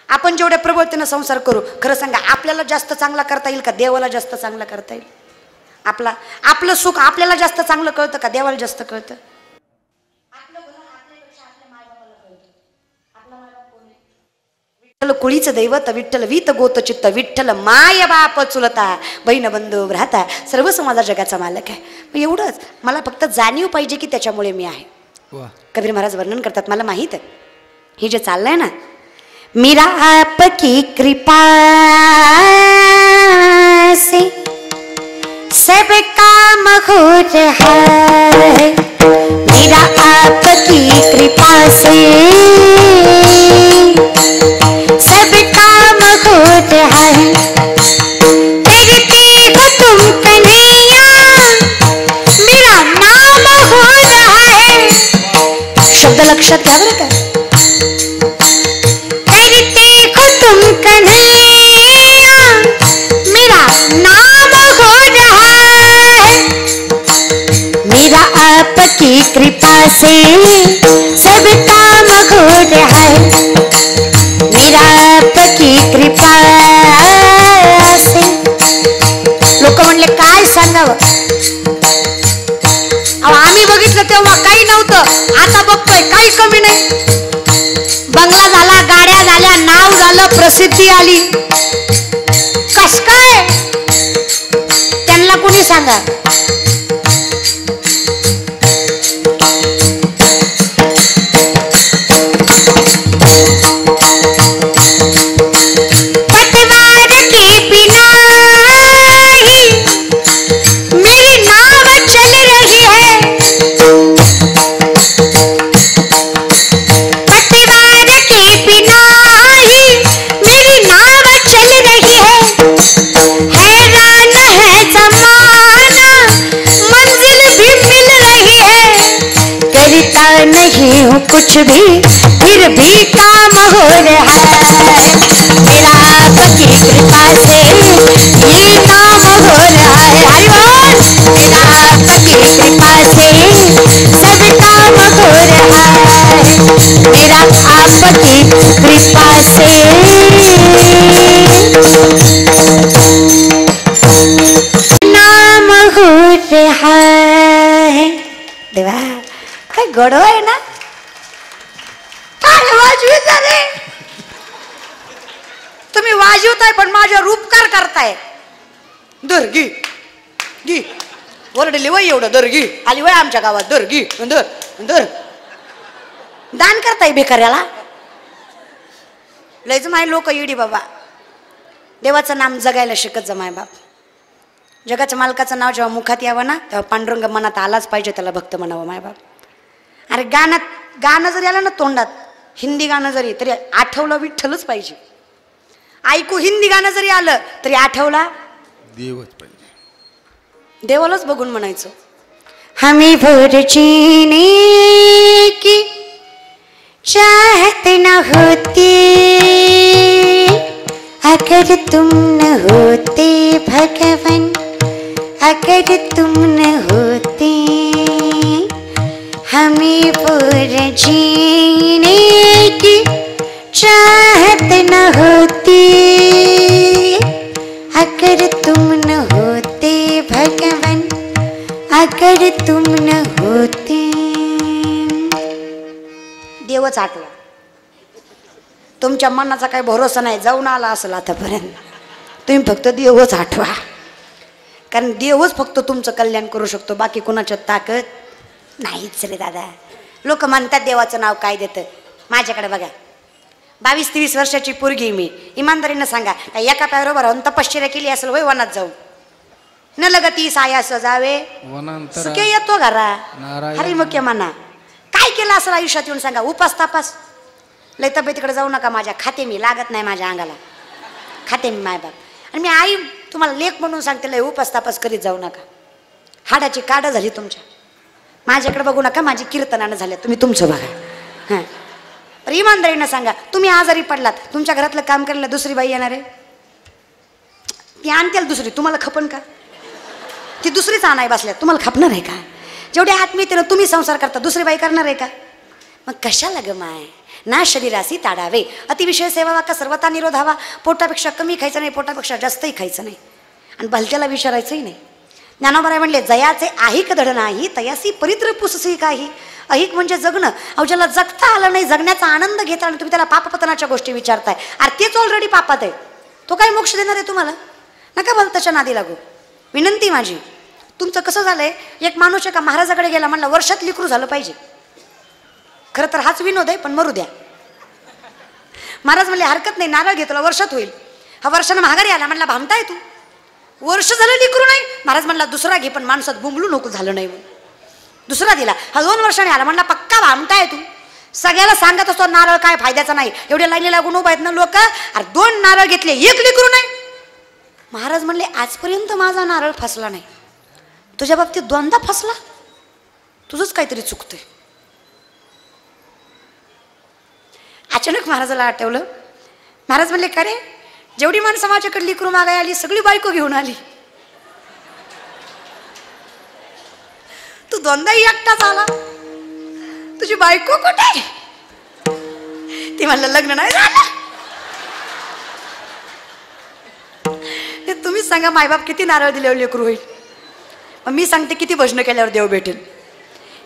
आपण जेवढ्या प्रबळतेनं संसार करू, खरं सांगा आपल्याला जास्त चांगला करता येईल का देवाला जास्त चांगला करता येईल? आपलं सुख आपल्याला जास्त चांगलं कळतं का देवाला जास्त कळतं? विठ्ठल कुळीचं दैवत, विठ्ठल वीत गोत चित्त, विठ्ठल माय बाप चुलता, बहीण बंधू भ्राता, सर्व समाजा जगाचा मालक आहे. मग एवढंच मला फक्त जाणीव पाहिजे की त्याच्यामुळे मी आहे. कबीर महाराज वर्णन करतात, मला माहित आहे हे जे चाललंय ना, मेरा आपकी कृपा से सब काम हो रहा है, मेरा आपकी कृपा से सब काम हो रहा है. करते हो तुम कन्हैया मेरा नाम हो रहा है. शब्द लक्षात घ्या बरं का. तुम कन्हैया मेरा नाम हो रहा है, मेरा आपकी कृपा से सब काम हो रहा है, मेरा आपकी कृपा से. लोक म्हणले काय सांगावं, आम्ही बघितलं तेव्हा काही नव्हतं, आता बघतोय काही कमी नाही. बंगला झाला, गाड्या झाल्या, नाव झालं, प्रसिद्धी आली. कस काय त्यांना कोणी सांगा. पतवार के बिना ही मेरी नाव चल रही है, हैरान है जमाना मंजिल भी मिल रही है, करता नहीं हूँ कुछ भी फिर भी काम हो रहा है, मेरा आपकी कृपा से ये काम हो रहा है. हरि बोल. मेरा आपकी कृपा से सब काम हो रहा है, मेरा आपकी कृपा से नाम हो रहा है. देवा काय गडो आहे ना, काय वाजविता रे तुम्ही, वाजवताय पण माझ्यावर उपकार करताय. दर्गी गी वरडली वय एवढं, दर्गी आली वय आमच्या गावात, दर्गी दर दर दान करताय भिकाऱ्याला. लयच माय लोक येडी बाबा. देवाचं नाम जगायला शिकत जा माय बाप. जगाच्या मालकाचं नाव जेव्हा मुखात यावं ना तेव्हा पांडुरंग मनात आलाच पाहिजे, त्याला भक्त म्हणावं माय बाप. अरे गाणं जरी आलं ना तोंडात, हिंदी गाणं जरी, तरी आठवलं विठ्ठलच पाहिजे. ऐकू हिंदी गाणं जरी आलं तरी आठवला देवच पाहिजे, देवालाच बघून म्हणायचं. हमें भोर जीने की चाहत न होती अगर तुम न होते भगवान, अगर तुम न होते. हमें भोर जीने की चाहत न होती अगर तुम न होते भगवान, अगर तुम न होते. देवच आठवा. तुमच्या मनाचा काही भरोसा नाही, जाऊन आला असेल आतापर्यंत. तुम्ही फक्त देवच आठवा, कारण देवच फक्त तुमचं कल्याण करू शकतो, बाकी कोणाच्या ताकद नाहीच रे दादा. लोक म्हणतात देवाचं नाव काय देतं. माझ्याकडे बघा, 22-23 वर्षाची पोरगी मी. इमानदारीनं सांगा, काय एका पायावर राहून तपश्चर्या केली असेल वय वनात जाऊन? न लगती सायास जावे सुखे येतो घरा हरी मुख्य म्हणा. काय केलं असेल आयुष्यात येऊन सांगा. उपास तापास लय तब्येतीकडे जाऊ नका माझ्या, खाते मी, लागत नाही माझ्या अंगाला, खाते मी मायबाप. आणि मी आई तुम्हाला लेख म्हणून सांगते, लय उपास तापास करीत जाऊ नका. हाडाची काढ झाली तुमच्या, माझ्याकडे बघू नका, माझी कीर्तनानं झाल्या, तुम्ही तुमचं बघा. हां इमानदारीनं सांगा, तुम्ही आजारी पडलात, तुमच्या घरातलं काम करायला दुसरी बाई येणार आहे? ती आणतील दुसरी, तुम्हाला खपन का? ती दुसरीच आणाय बसल्यात, तुम्हाला खपणार आहे का? जेवढे आत्मीयतेनं तुम्ही संसार करता दुसरी बाई करणार आहे का? मग कशाला ग माय? ना शरीरासी ताडावे, अतिविषय सेवावा का सर्वता निरोधावा. पोटापेक्षा कमी खायचं नाही, पोटापेक्षा जास्तही खायचं नाही, आणि भलत्याला विचारायचंही नाही. ज्ञानोबराय म्हणले, जयाचे आहिक धड नाही, तयासी परित्र पुससी काही. अहिक म्हणजे जगणं. अहो ज्याला जगता आलं नाही, जगण्याचा आनंद घेता, आणि तुम्ही त्याला पापपतनाच्या गोष्टी विचारताय. अरे तेच ऑलरेडी पापात आहे, तो काय मोक्ष देणार आहे तुम्हाला? नका बोल त्याच्या नादी लागू. विनंती माझी, तुमचं कसं झालंय, एक माणूस एका महाराजाकडे गेला, म्हणला वर्षात लेकरू झालं पाहिजे. खरं तर हाच विनोद आहे, पण मरू द्या. महाराज म्हणले हरकत नाही, नारळ घेतला, वर्षात होईल. हा वर्षानं महागारी आला, म्हणला भामताय तू, वर्ष झालं लेकरू नाही. महाराज म्हणला दुसरा घे, पण माणसात बुंबलू नको झालं नाही म्हणून दुसरा दिला. हा 2 वर्षाने आला, म्हणला पक्का भामताय तू. सगळ्याला सांगत असतो नारळ काय फायद्याचा नाही, एवढे लाईनी लागून उभा आहेत ना लोक. अरे 2 नारळ घेतले, 1 लेकरू नाही. महाराज म्हणले आजपर्यंत माझा नारळ फसला नाही, तुझ्या बाबतीत 2दा फसला, तुझंच काहीतरी चुकतंय. अचानक महाराजाला आठवलं. महाराज म्हणले का रे, जेवढी माणसं माझ्याकडे लेकरू मागाय आली, सगळी बायको घेऊन आली, तू 2दाही एकटाच आला, तुझी बायको कुठे? ती म्हणलं लग्न नाही झालं. तुम्हीच सांगा मायबाप किती नारळ दिल्यावर लेकरू होईल? मग मी सांगते किती भजन केल्यावर देव भेटेल?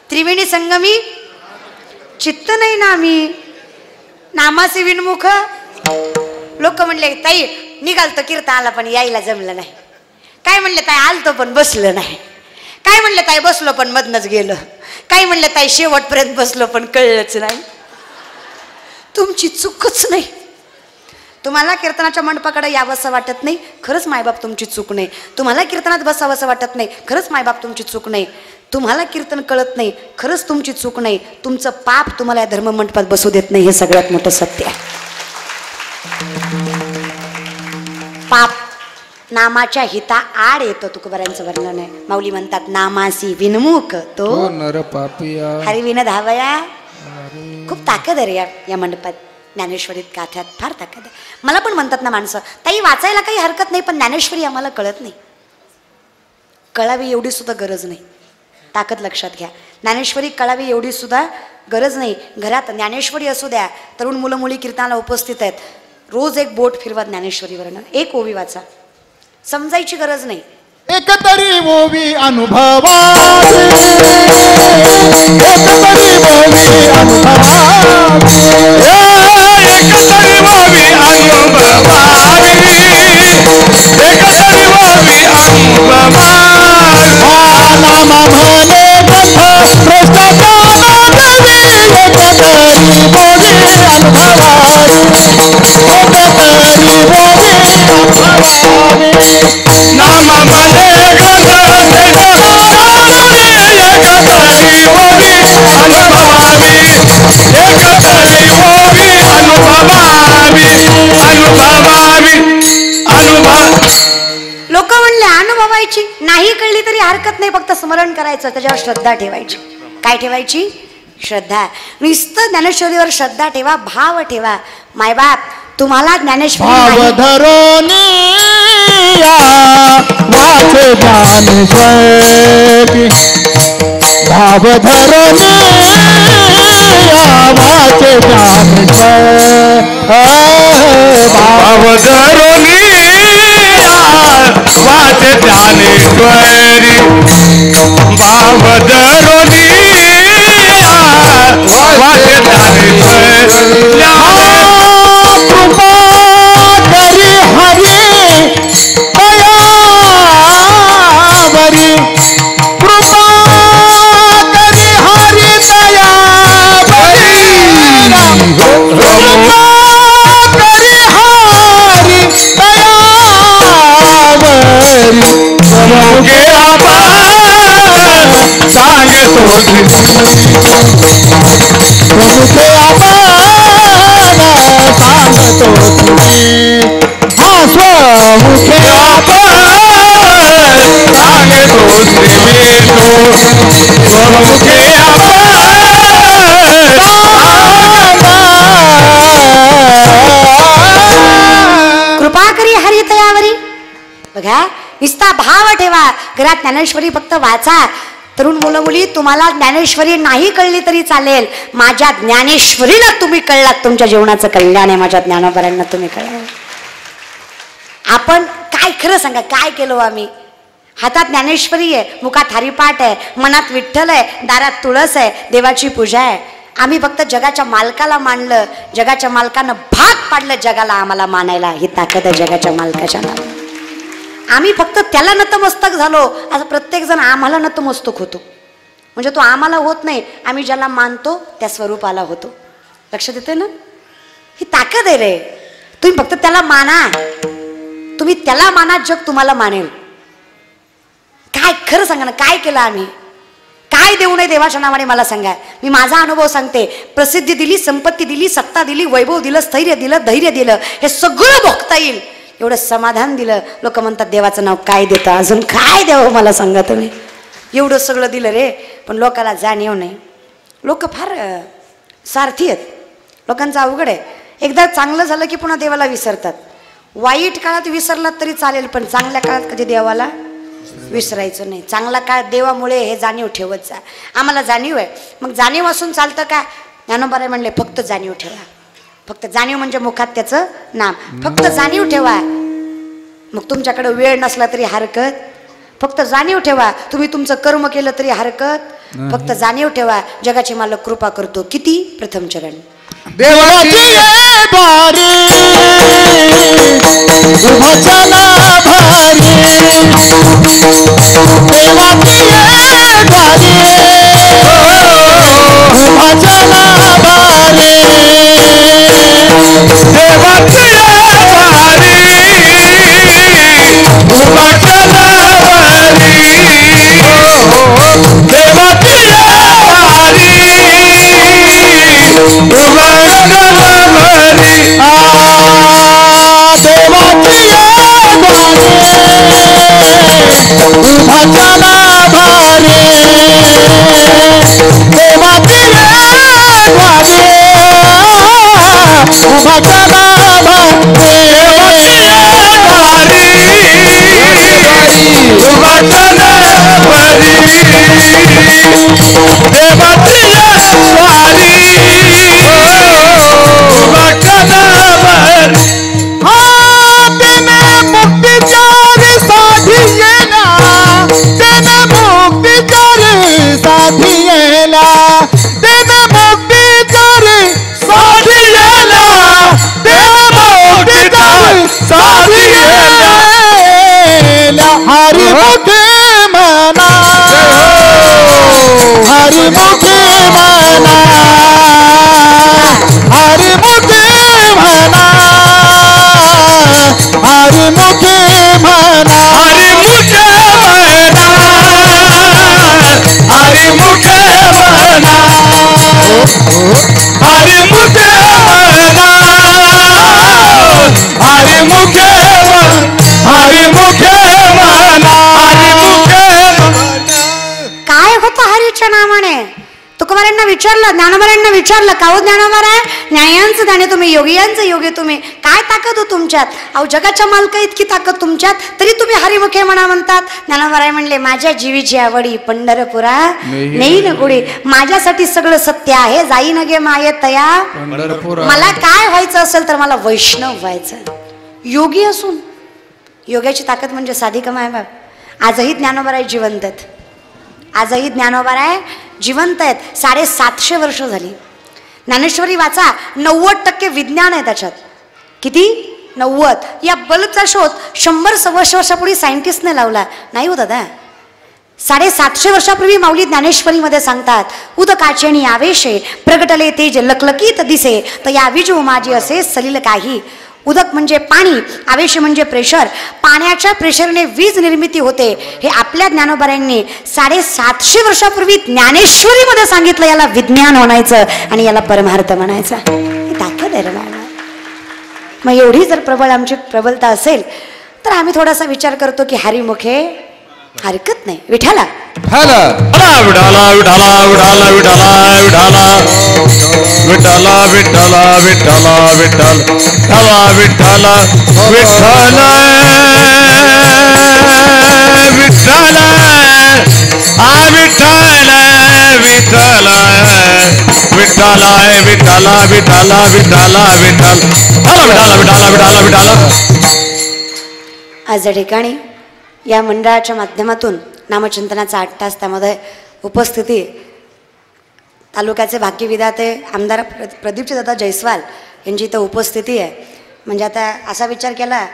त्रिवेणी संगमी चित्त नाही नामी, नामासी विनमुख. लोक म्हणले ताई निघालतो कीर्तन आला पण यायला जमलं नाही. काय म्हणले ताई आलतो पण बसलं नाही. काय म्हणले ताई बसलो पण मधनच गेलो. काय म्हणले ताई शेवटपर्यंत बसलो पण कळलंच नाही. तुमची चूकच नाही. तुम्हाला कीर्तनाच्या मंडपाकडे यावंसं वाटत नाही, खरंच मायबाप तुमची चूक नाही. तुम्हाला कीर्तनात बसावंसं वाटत नाही, खरंच मायबाप तुमची चूक नाही. तुम्हाला कीर्तन कळत नाही, खरंच तुमची चूक नाही. तुमचं पाप तुम्हाला या धर्म मंडपात बसू देत नाही, हे सगळ्यात मोठं सत्य आहे. पाप नामाच्या हिता आड येतो, तुकोबारांचं वर्णन आहे. माऊली म्हणतात नामासी विनमुख तो नर पापिया हरिविन धावया. खूप ताकद आहे रे या मंडपात, ज्ञानेश्वरीत गाथ्यात फार ताकद आहे. मला पण म्हणतात ना माणसं, ताई वाचायला काही हरकत नाही, पण ज्ञानेश्वरी आम्हाला कळत नाही. कळावी एवढी सुद्धा गरज नाही. ताकद लक्षात घ्या. ज्ञानेश्वरी कळावी एवढी सुद्धा गरज नाही. घरात ज्ञानेश्वरी असू द्या, तरुण मुलं मुली कीर्तनाला उपस्थित आहेत, रोज एक बोट फिरवा ज्ञानेश्वरीवरनं, एक ओवी वाचा. समजायची गरज नाही. एकतरी ओवी अनुभवा, एकतरी ओवी अनुभवा, एकतरी ओवी अनुभवावी, एकतरी ओवी अनुभवा. नाम म्हणे कथा भ्रष्टाचार देवी, एकतरी ओवी अनुभवावी, एकतरी ओवी अनुभवावी. नाम म्हणे कथा भ्रष्टाचार एकतरी ओवी अनुभवावी, एकतरी ओवी अनुभवावी, अनुभवावी, अनुभव. लोक म्हणले अनुभवायची नाही, कळली तरी हरकत नाही, फक्त स्मरण करायचं, त्याच्यावर श्रद्धा ठेवायची. काय ठेवायची? श्रद्धा. नुसतं ज्ञानेश्वरीवर श्रद्धा ठेवा, भाव ठेवा. मायबाप तुम्हाला ज्ञानेश्वरी भाव धरोनिया वाचे ज्ञानेश्वरी, भाव धरोनिया वाचे ज्ञानेश्वरी, भाव धरोनिया वाचे ज्ञानेश्वरी, भाव धरोनिया वाचे ज्ञानेश्वरी. कृपा करी हरी दयावरी, कृपा करी हरी दयावरी, कृपा करी हरी दयावरी. समोगे आपा सांगे तो समोगे आपा गोमुखे कृपा करी हरी तयावरी. बघा निस्ता भाव ठेवा. घरात ज्ञानेश्वरी फक्त वाचा. तरुण मुलं मुली तुम्हाला ज्ञानेश्वरी नाही कळली तरी चालेल. माझ्या ज्ञानेश्वरीला तुम्ही कळलात तुमच्या जीवनाचं कल्याण आहे. माझ्या ज्ञानोबऱ्यांना तुम्ही कळलं. आपण काय खरं सांगा काय केलो आम्ही. हातात ज्ञानेश्वरी आहे, मुखात हरिपाठ आहे, मनात विठ्ठल आहे, दारात तुळस आहे, देवाची पूजा आहे. आम्ही फक्त जगाच्या मालकाला मानलं. जगाच्या मालकानं भाग पाडलं जगाला आम्हाला मानायला. ही ताकद आहे जगाच्या मालकाच्या नावात. आम्ही फक्त त्याला नतमस्तक झालो. असं प्रत्येक जण आम्हाला नतमस्तक होतो. म्हणजे तो आम्हाला होत नाही, आम्ही ज्याला मानतो त्या स्वरूपाला होतो. लक्षात येते ना. ही ताकद आहे रे. तुम्ही फक्त त्याला माना. तुम्ही त्याला माना, जग तुम्हाला मानेल. काय खरं सांगा ना काय केलं आम्ही. काय देऊ नये देवाच्या नावाने मला सांगा. मी माझा अनुभव सांगते. प्रसिद्धी दिली, संपत्ती दिली, सत्ता दिली, वैभव दिलं, स्थैर्य दिलं, धैर्य दिलं, हे सगळं भोगता येईल एवढं समाधान दिलं. लोक म्हणतात देवाचं नाव काय देतं, अजून काय द्यावं मला सांगा तुम्ही. एवढं सगळं दिलं रे, पण लोकाला जाणीव नाही. लोक फार स्वार्थी आहेत. लोकांचं अवघड आहे. एकदा चांगलं झालं की पुन्हा देवाला विसरतात. वाईट काळात विसरलात तरी चालेल, पण चांगल्या काळात कधी देवाला विसरायचं नाही. चांगला काळ देवामुळे हे जाणीव ठेवत जा. आम्हाला जाणीव आहे. मग जाणीव असून चालतं का. ज्ञानोबा म्हणले फक्त जाणीव ठेवा. फक्त जाणीव म्हणजे मुखात त्याचं नाम. फक्त जाणीव ठेवा. मग तुमच्याकडे वेळ नसला तरी हरकत. फक्त जाणीव ठेवा. तुम्ही तुमचं कर्म केलं तरी हरकत. फक्त जाणीव ठेवा. जगाची मालक कृपा करतो. किती. प्रथम चरण. देवाची भारी भजना भारी. देवाची भारी भजना भारी. देवाची भारी भजना भारी. देवाची भारी विचारलं. ज्ञानोबांना विचारलं का हो ज्ञानोबा न्यायांचं ध्यान तुम्ही, योगियांचं योगी तुम्ही, काय ताकद हो तुमच्यात. अहो जगाच्या मालका इतकी ताकद तुमच्यात, तरी तुम्ही हरिमुखे म्हणा म्हणतात. ज्ञानोबा म्हणले माझ्या जीवीची आवडी पंढरपुरा नेई न गुडी. माझ्यासाठी सगळं सत्य आहे, जाई न गे माये तया. मला काय व्हायचं असेल तर मला वैष्णव व्हायचं. योगी असून योग्याची ताकद म्हणजे साधी कमाय बाब. आजही ज्ञानोबा जिवंत आहेत. आजही ज्ञानोबा जिवंत आहेत. 750 वर्ष झाली. ज्ञानेश्वरी वाचा, 90% विज्ञान आहे त्याच्यात. किती? 90. या बल्बचा शोध 100-125 वर्षापूर्वी सायंटिस्टने लावला नाही हो दादा. 750 वर्षापूर्वी माऊली ज्ञानेश्वरीमध्ये सांगतात, उदकाचेणी आवेशे प्रगटले तेज लकलकीत दिसे, तर या विजू माझी असे सलील काही. उदक म्हणजे पाणी, आवेश म्हणजे प्रेशर. पाण्याच्या प्रेशरने वीज निर्मिती होते. हे आपल्या ज्ञानोबांनी 750 वर्षापूर्वी ज्ञानेश्वरीमध्ये सांगितलं. याला विज्ञान म्हणायचं आणि याला परमार्थ म्हणायचं. ही ताकद आहे रे बाळा. मग एवढी जर प्रबळ आमची प्रबलता असेल तर आम्ही थोडासा विचार करतो की हरिमुखे हरकत नाही. विठाला विठ्ठल विठाला विठाला विठाला विठाला विठाला विठाला विठाला विठाला विठाला विठाला विठाला विठाला आ विठाला विठाला विठाला विठाला विठाला विठाला विठाला विठाला विठाला विठाला. आज या ठिकाणी या मंडळाच्या माध्यमातून नामचिंतनाचा 8 तास त्यामध्ये उपस्थिती तालुक्याचे भाग्यविधाते आमदार प्रदीपचंद्र जयस्वाल यांची इथं उपस्थिती आहे. म्हणजे आता असा विचार केला,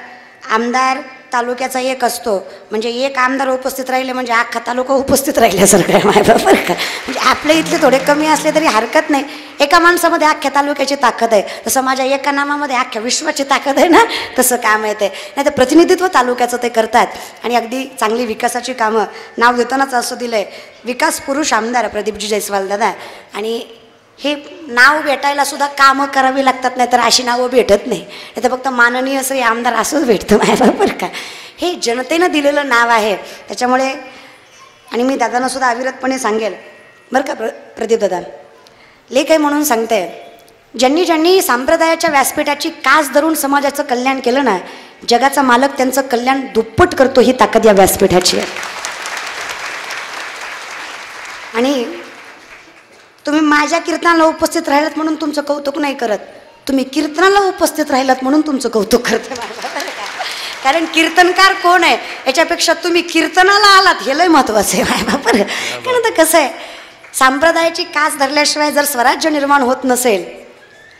आमदार तालुक्याचा एक असतो, म्हणजे एक आमदार उपस्थित राहिले म्हणजे अख्खा तालुका उपस्थित राहिल्यासारखं आहे माझ्या बरोबर का. म्हणजे आपल्या इथले थोडे कमी असले तरी हरकत नाही. एका माणसामध्ये अख्ख्या तालुक्याची ताकद आहे, तसं माझ्या एका नामामध्ये अख्ख्या विश्वाची ताकद आहे ना, तसं काम येते. नाही तर प्रतिनिधित्व तालुक्याचं ते करतात आणि अगदी चांगली विकासाची कामं. नाव देतानाच असं दिलं आहे, विकास पुरुष आमदार प्रदीपजी जयस्वाल दादा. आणि हे नाव भेटायला सुद्धा कामं करावी लागतात, नाही तर अशी नावं भेटत नाही. नाही तर फक्त माननीय श्री आमदार असंच भेटतं माझ्या बरोबर का. हे जनतेनं दिलेलं नाव आहे त्याच्यामुळे. आणि मी दादांना सुद्धा अविरतपणे सांगेल बरं का प्रदीप दादा, लेख आहे म्हणून सांगते, ज्यांनी ज्यांनी संप्रदायाच्या व्यासपीठाची कास धरून समाजाचं कल्याण केलं ना, जगाचा मालक त्यांचं कल्याण दुप्पट करतो. ही ताकद या व्यासपीठाची आहे. आणि तुम्ही माझ्या कीर्तनाला उपस्थित राहिलात म्हणून तुमचं कौतुक नाही करत, तुम्ही कीर्तनाला उपस्थित राहिलात म्हणून तुमचं कौतुक करते. कारण कीर्तनकार कोण आहे याच्यापेक्षा तुम्ही कीर्तनाला आलात हे लय महत्वाचं आहे बरोबर. कारण आता कसं आहे, संप्रदायाची कास धरल्याशिवाय जर स्वराज्य निर्माण होत नसेल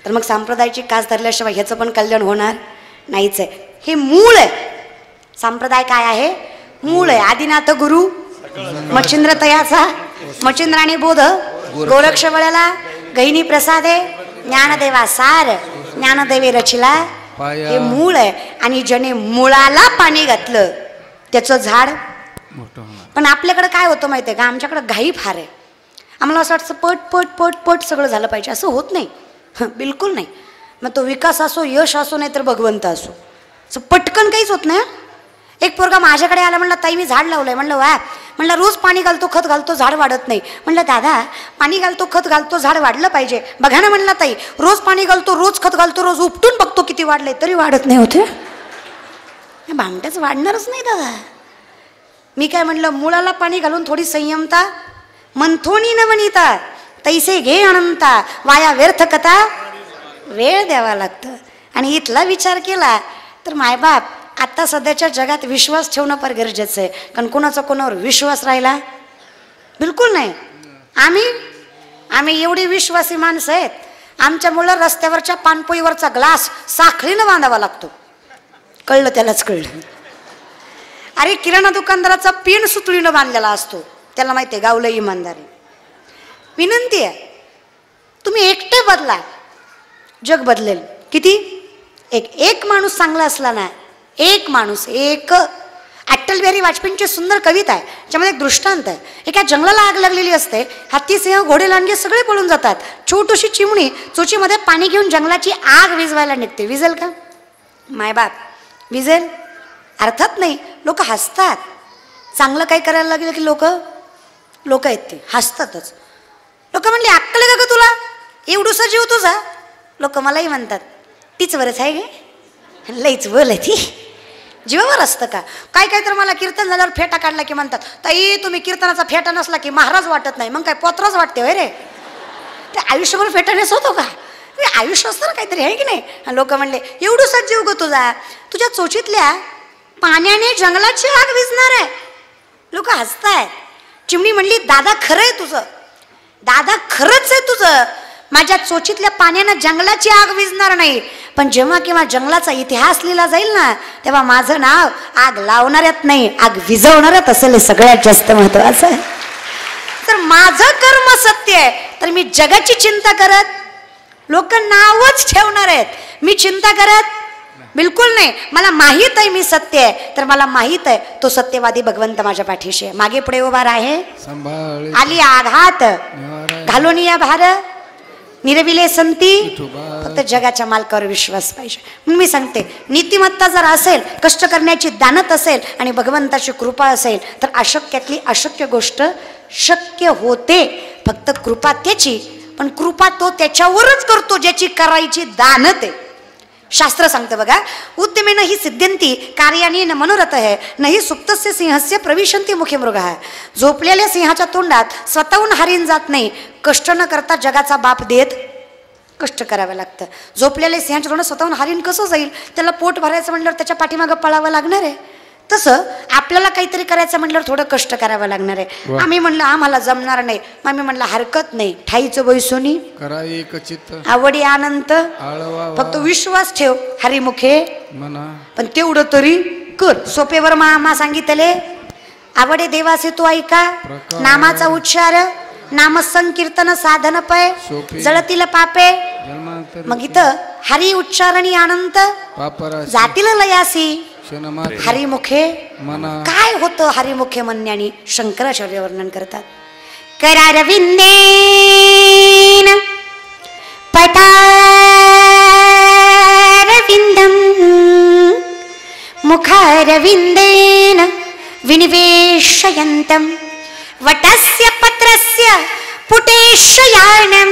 तर मग संप्रदायाची कास धरल्याशिवाय ह्याचं पण कल्याण होणार नाहीच आहे. हे मूळ आहे. संप्रदाय काय आहे? मूळ आहे. आदिनाथ गुरु मच्छिंद्र तयाचा मच्छिंद्राने बोध गोरक्ष वळला गहिनी प्रसादे ज्ञानदेवा सार ज्ञानदेवे रचिला. हे मूळ आहे. आणि ज्याने मुळाला पाणी घातलं त्याचं झाड. पण आपल्याकडे काय होतं माहिती आहे का, आमच्याकडे घाई फार आहे. आम्हाला असं वाटतं पट पट पट पट सगळं झालं पाहिजे. असं होत नाही, बिलकुल नाही. मग तो विकास असो, यश असो, नाही तर भगवंत असो, असं पटकन काहीच होत नाही. एक पोरगा माझ्याकडे आला, म्हणलं ताई मी झाड लावलंय. म्हणलं वा. म्हणलं रोज पाणी घालतो, खत घालतो, झाड वाढत नाही. म्हणलं दादा पाणी घालतो, खत घालतो, झाड वाढलं पाहिजे. बघा ना म्हणलं ताई, रोज पाणी घालतो, रोज खत घालतो, रोज उपटून बघतो किती वाढले, तरी वाढत नाही होते. भामट्याच वाढणारच नाही दादा. मी काय म्हणलं, मुळाला पाणी घालून थोडी संयमता, मंथोनी न वनिता तैसे घे अनंता, वाया व्यर्थ कथा वेळ द्यावा लागतं. आणि इथला विचार केला तर मायबाप आता सध्याच्या जगात विश्वास ठेवणं फार गरजेचं आहे. कारण कोणाचा कोणावर विश्वास राहिला बिलकुल नाही. आम्ही एवढी विश्वासी माणसं आहेत, आमच्यामुळं रस्त्यावरच्या पानपोईवरचा ग्लास साखळीनं बांधावा लागतो. कळलं त्यालाच कळलं. अरे किराणा दुकानदाराचा पिन सुतळीनं बांधलेला असतो, त्याला माहिती आहे गावलं इमानदारी. विनंती आहे, तुम्ही एकटे बदला, जग बदलेल. किती? एक माणूस चांगला असला ना, एक माणूस, एक. अटल बिहारी वाजपेयींची सुंदर कविता आहे, त्याच्यामध्ये एक दृष्टांत आहे. एका जंगलाला आग लागलेली असते, हत्ती, सिंह, घोडे, लांडगे सगळे पळून जातात. छोटीशी चिमणी चोचीमध्ये पाणी घेऊन जंगलाची आग विझवायला निघते. विझेल का मायबाप? विझेल? अर्थात नाही. लोक हसतात. चांगलं काही करायला लागलं की लोक आहेत ते हसतातच. लोक म्हणले अक्कल का ग तुला, एवढूसा जीव तुझा. लोक मलाही म्हणतात तीच वरच आहे गे, लईच बोल आहे ती, जीवावर असतं का काय. काय तर मला कीर्तन झाल्यावर फेटा काढला की म्हणतात ताई तुम्ही कीर्तनाचा फेटा नसला की महाराज वाटत नाही. मग काय पोत्राच वाटते होय रे, ते आयुष्यभर फेटा नेसवतो का? आयुष्य असतं ना काहीतरी, आहे की नाही. लोक म्हणले एवढूसा जीव ग तुझा, तुझ्या चोचीतल्या पाण्याने जंगलाची आग विझणार आहे. लोक हसतायत. चिमणी म्हणली दादा खरं आहे तुझं, दादा खरंच आहे तुझं, माझ्या चोचीतल्या पाण्यानं जंगलाची आग विझणार नाही. पण जेव्हा केव्हा जंगलाचा इतिहास लिहिला जाईल ना, तेव्हा माझं नाव आग लावणाऱ्यात नाही, आग विझवणाऱ्यात असेल. हे सगळ्यात जास्त महत्वाचं आहे. तर माझं कर्म सत्य आहे तर मी जगाची चिंता करत, लोक नावच ठेवणार आहेत, मी चिंता करत बिलकुल नाही. मला माहीत आहे मी सत्य आहे, तर मला माहीत आहे तो सत्यवादी भगवंत माझ्या पाठीशी आहे. मागे पुढे उभा आहे, आली आघात घालून या भार, निरविले संती फक्त जगाच्या मालकावर विश्वास पाहिजे. म्हणून मी सांगते, नीतिमत्ता जर असेल, कष्ट करण्याची दानत असेल आणि भगवंताची कृपा असेल तर अशक्यातली अशक्य गोष्ट शक्य होते. फक्त कृपा त्याची, पण कृपा तो त्याच्यावरच करतो ज्याची करायची दानत आहे. शास्त्र सांगतं बघा, उद्यमेन ही सिद्ध्यंती कार्याने न मनोरथ है नाही सुप्तस्य सिंहस्य प्रविशंती मुखे मृग. झोपलेल्या सिंहाच्या तोंडात स्वतःहून हरिण जात नाही. कष्ट न करता जगाचा बाप देत कष्ट करावं लागतं. झोपलेल्या सिंहाच्या तोंडात स्वतःहून हरिण कसं जाईल? त्याला पोट भरायचं म्हटल्यावर त्याच्या पाठीमागं पळावं लागणार आहे. तसं आपल्याला काहीतरी करायचं म्हटल्यावर थोडं कष्ट करावं लागणार आहे. आम्ही म्हणलं आम्हाला जमणार नाही, मग आम्ही म्हणलं हरकत नाही, ठाईचं बैसोनी आवडी अनंत, फक्त विश्वास ठेव हरिमुखे पण तेवढं तरी कर. सोपेवर मा सांगितले, आवडे देवासे तू ऐका, नामाचा उच्चार, नाम संकीर्तन साधन पय जळतील पापे. मग इथं हरी उच्चारणी अनंत जातील लयासी हरिमुखे. काय होतं हरिमुखे म्हणण्याने? शंकराचार्य वर्णन करतात. करारविंदेन पटारविंदम मुखारविंदेन विनिवेशयन्तम वटस्य पत्रस्य पुटेशयानं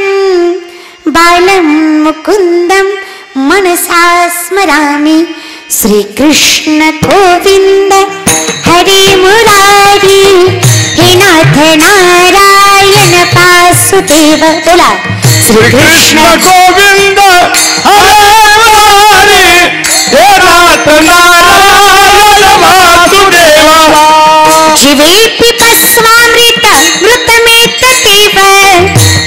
बालं मुकुन्दं मनसा स्मरामि. श्री कृष्ण गोविंद हरि मुरारी हे नाथ नारायण वासुदेव. बोला श्री कृष्ण गोविंद हरे मुरारी हे नाथ नारायण वासुदेव. जीवेऽपि पस्वामृत मृतमेततेव,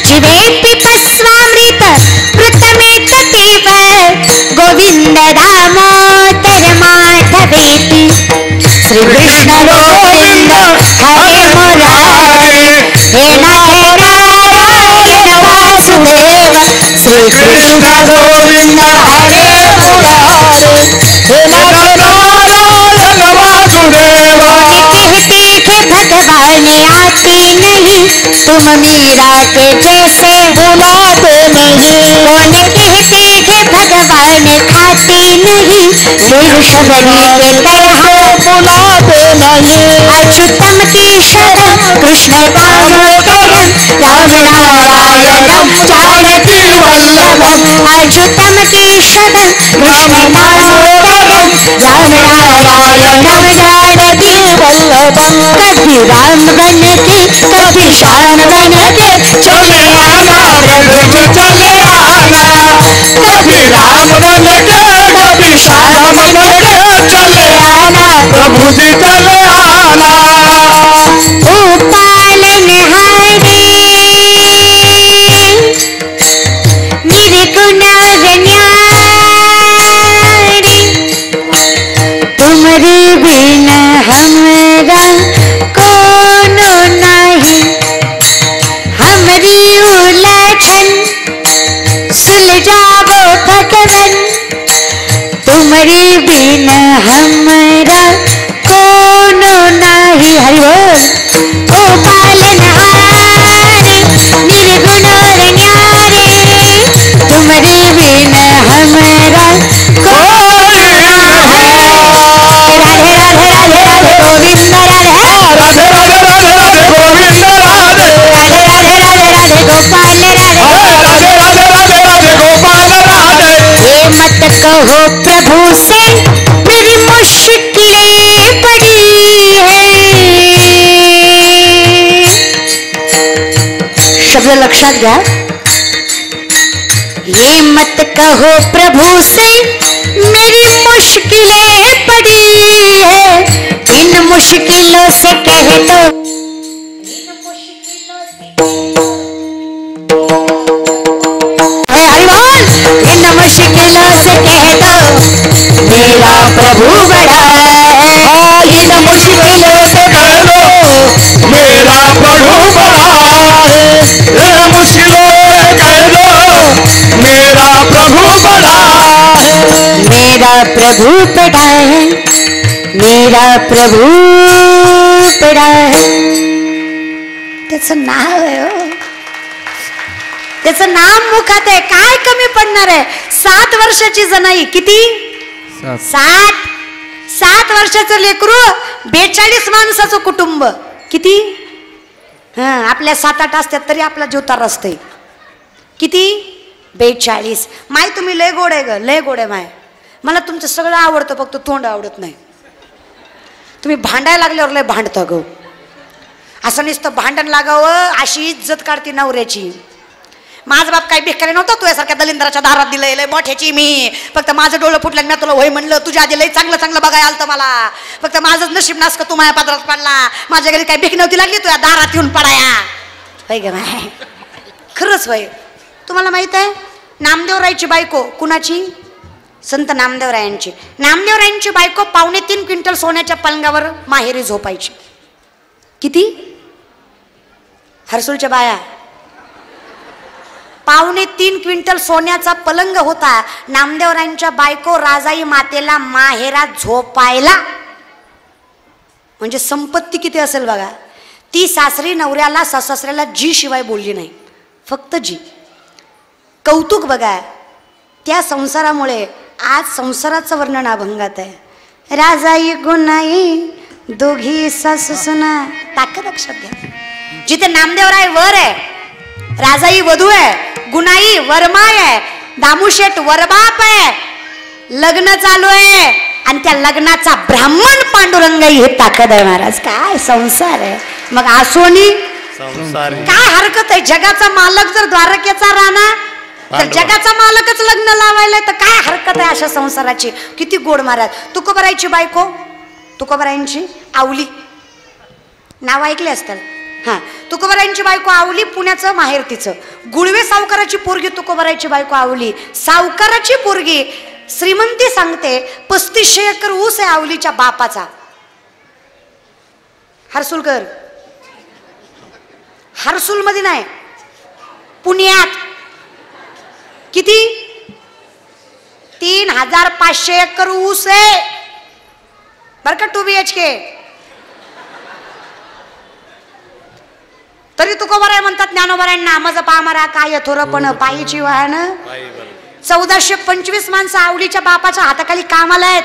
जीवेऽपि पस्वामृत मृतमेततेव. गोविंद दामोदर माधवेति. श्री कृष्ण गोविंद हरे मुरारी हे नाथ नारायण वासुदेव. श्री कृष्ण गोविंद हरे मुरारी हे नाथ नारायण वासुदेव. कहते भगवान आते नहीं, तुम मीरा के जैसे बुलाते नहीं. कौन कहते कि भगवान खाते नहीं, फिर शबरी के तरह बुलाते नहीं. अच्युतम केशवम कृष्ण दामोदरम राम नारायणम जानकी वल्लभम. अच्युतम केशवम कृष्ण दामोदरम राम नारायणम जानकी वल्लभम. कभी राम बन के कभी श्याम बन के चले आना प्रभु जी चले आना. कभी राम बन के कभी श्याम बन के चले आना प्रभु जी चले आना. ओ पालनहारी निर्गुण न्यारी, तुम्हारे बिना हमरा कोनो नहीं. हमारी उलझन सुलझावो भगवन, तुम्हारे बिना हमरा कोनो नहीं. हरि बोल. ओ पालनहारे निर्गुण न्यारे, तुम्हारे बिना हमरा कोनो नहीं. राधे राधे राधे राधे गोविंद राधे, राधे राधे राधे राधे गोविंद राधे. राधे राधे राधे राधे गोपाल राधे. राधे राधे राधे राधे गोपाल राधे. ये मत कहो प्रभु से मेरी मुश्किलें पड़ी है. शब्द लक्षात घ्या. ये मत कहो प्रभु से मेरी मुश्किलें पड़ी है. इन मुश्किलों से कह दो, हरि बोल. इन मुश्किलों से कह दो मेरा प्रभु बड़ा है. इन मुश्किलों से कह दो मेरा प्रभु बड़ा है. इन मुश्किलों से कह दो मेरा प्रभु बड़ा है. मेरा प्रभु बड़ा है, मेरा प्रभू बड़ा है. त्याचं नाव आहे हो. त्याचं नाम मुखात आहे, काय कमी पडणार आहे? 7 वर्षाची जनाई, किती? 7 वर्षाचं लेकरू, 42 माणसाचं कुटुंब, किती? आपल्या 7-8 असतात तरी आपला जीवतार असते, किती? 42. माय तुम्ही लय गोड आहे ग, लय गोड आहे माय. मला तुमचं सगळं आवडतं, फक्त तोंड आवडत नाही. तुम्ही भांडायला लागल्यावर लय भांडता ग. असं नुसतं भांडण लागावं अशी इज्जत काढते नवऱ्याची. माझा बाप काही भिकारी नव्हता, तुझ्यासारख्या दलिंद्राच्या दारात दिलंय, लय मोठ्याची मी. फक्त माझं डोळं फुटलं, मी तुला होय म्हणलं. तुझ्या आधी लय चांगलं चांगलं बघायला आलतं मला. फक्त माझंच नशीब नासक तू माझ्या पात्रात पडला. माझ्या घरी काही भीक नव्हती लागली तुझ्या दारात येऊन पडाया. होय ग माय, खरंच होय. तुम्हाला माहित आहे नामदेवरायची बायको कुणाची? संत नामदेवरायांची. नामदेवरायांची बायको 2.5 क्विंटल सोन्याच्या पलंगावर माहेरी झोपायची. किती? हरसूलच्या बाया, 2.5 क्विंटल सोन्याचा पलंग होता. नामदेवरायांच्या बायको राजाई मातेला माहेरात झोपायला, म्हणजे संपत्ती किती असेल बघा. ती सासरी नवऱ्याला सासऱ्याला जी शिवाय बोलली नाही, फक्त जी. कौतुक बघा, त्या संसारामुळे आज संसाराचं वर्णन अभंगात आहे. राजाई गुणाई दोघी सासू सुना. ताकद लक्षात घ्या. जिथे नामदेवराय वर आहे, राजाई वधू आहे, गुणाई वरमाय आहे, दामुशेठ वरबाप आहे, लग्न चालू आहे आणि त्या लग्नाचा ब्राह्मण पांडुरंग ही ताकद आहे महाराज. काय संसार आहे. मग आसोनी काय हरकत आहे? जगाचा मालक जर द्वारकेचा राणा, तर जगाचा मालकच लग्न लावायला, तर काय हरकत आहे अशा संसाराची? किती गोड महाराज. तुकोबरायची बायको, तुकोबरायांची आवली, नाव ऐकले असतात. तुकोबरायांची बायको आवली, पुण्याचं माहेर तिचं. गुळवे सावकाराची पोरगी तुकोबरायची बायको आवली. सावकाराची पोरगी श्रीमंती सांगते 3500 एकर ऊस आहे आवलीच्या बापाचा. हरसुलकर, हरसुल मध्ये नाही, पुण्यात. किती? 3500 एकर ऊस आहे बर का, 2 BHK. तरी तुकोबराय म्हणतात ज्ञानोबरायांना, माझं पामारा काय थोरपण पायीची वाहन. 1425 माणसं आवलीच्या बापाच्या हाताखाली कामाला आहेत.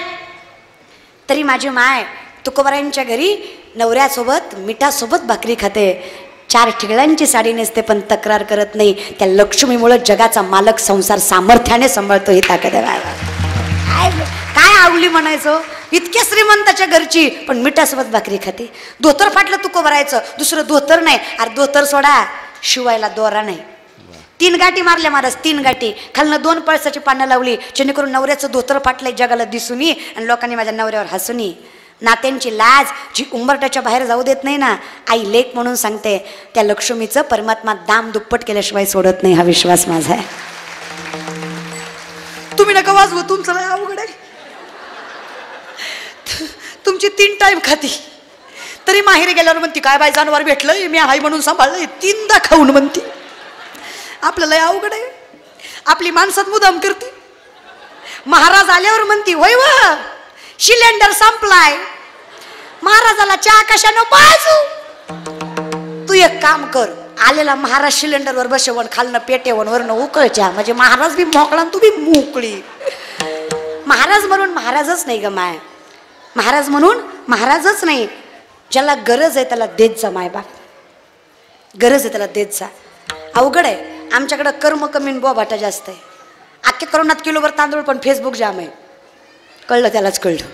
तरी माझी माय तुकोबरायांच्या घरी नवऱ्यासोबत मिठासोबत भाकरी खाते. 4 ठिगळांची साडी नेसते पण तक्रार करत नाही. त्या लक्ष्मीमुळे जगाचा मालक संसार सामर्थ्याने सांभाळतो. ही ताकद आहे. काय आवली म्हणायचं, इतक्या श्रीमंताच्या घरची पण मिठासोबत भाकरी खाते. धोतर फाटलं तुकोबरायचं, दुसरं धोतर नाही. अरे धोतर सोडा, शिवायला दोरा नाही. 3 गाठी मारल्या महाराज, 3 गाठी. खालनं 2 पळसाची पानं लावली, जेणेकरून नवऱ्याचं धोतर फाटलंय जगाला दिसूनी आणि लोकांनी माझ्या नवऱ्यावर हसूनी. नात्यांची लाज जी उंबरट्याच्या बाहेर जाऊ देत नाही ना, आई लेक म्हणून सांगते, त्या लक्ष्मीचं परमात्मा दाम दुप्पट केल्याशिवाय सोडत नाही. हा विश्वास माझा आहे. तुम्ही नका वाजवू, तुमचं लय अवघड आहे. तुमची 3 टाइम खाती, तरी माहेरी गेल्यावर म्हणती काय बाय जनावर भेटलं मी हाय म्हणून सांभाळलं. 3दा खाऊन म्हणती. आपलं लय अवघड आहे. आपली माणसात मुदाम करते. महाराज आल्यावर म्हणती होय व सिलेंडर संपलाय. महाराजाला चहा कशानं पाजू? तू एक काम कर, आलेला महाराज सिलेंडरवर बसवून खालनं पेटेवून वरनं उकळ चहा, म्हणजे महाराज बी मोकळा तू बी मोकळी. महाराज म्हणून महाराजच नाही ग माय. महाराज म्हणून महाराजच नाही. ज्याला गरज आहे त्याला देत जा माय बाप. गरज आहे त्याला देत जा. अवघड आहे. आमच्याकडं कर्म कमी बोभाटा जास्त आहे. अख्ख्या करोनात किलोभर तांदूळ पण फेसबुक जाम आहे. कळलं त्यालाच कळलं.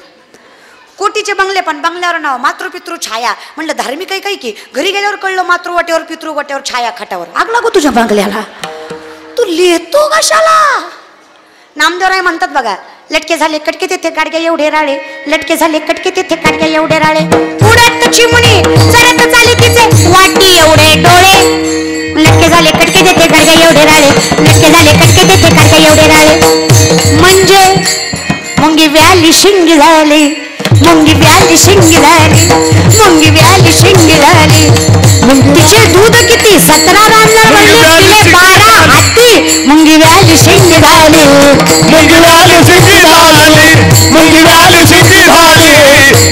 कोटीचे बंगले पण बंगल्यावर नाव मातृपितृ छाया. म्हणलं धार्मिक आहे काही की. घरी गेल्यावर कळलं मातृवाट्यावर पितृवाट्यावर छाया खाटावर. आग लागो तुझ्या बंगल्याला. तू लिहितो कशाला? नामदेवराय म्हणतात बघा, लटके झाले कटके तेथे काडक्या एवढे राळे, लटके झाले कटके तेथे काडक्या एवढे राळे, उडत चिमणी चढत चाली तिचे वाटी एवढे डोळे. लटके झाले कटके तेथे काडक्या एवढे राळे, लटके झाले कटके तेथे काडक्या एवढे राळे. म्हणजे मुंगी व्याली शिंगी झाली, मुंगी व्याली शिंगी झाली, मुंगी व्याली शिंगी झाली. तिचे दूध किती 17 रांजण म्हणले तिले 12 हाती. मुंगी व्याली शिंगी झाली, मुंगी व्याली शिंगी झाली, मुंगी व्याली शिंगी झाली,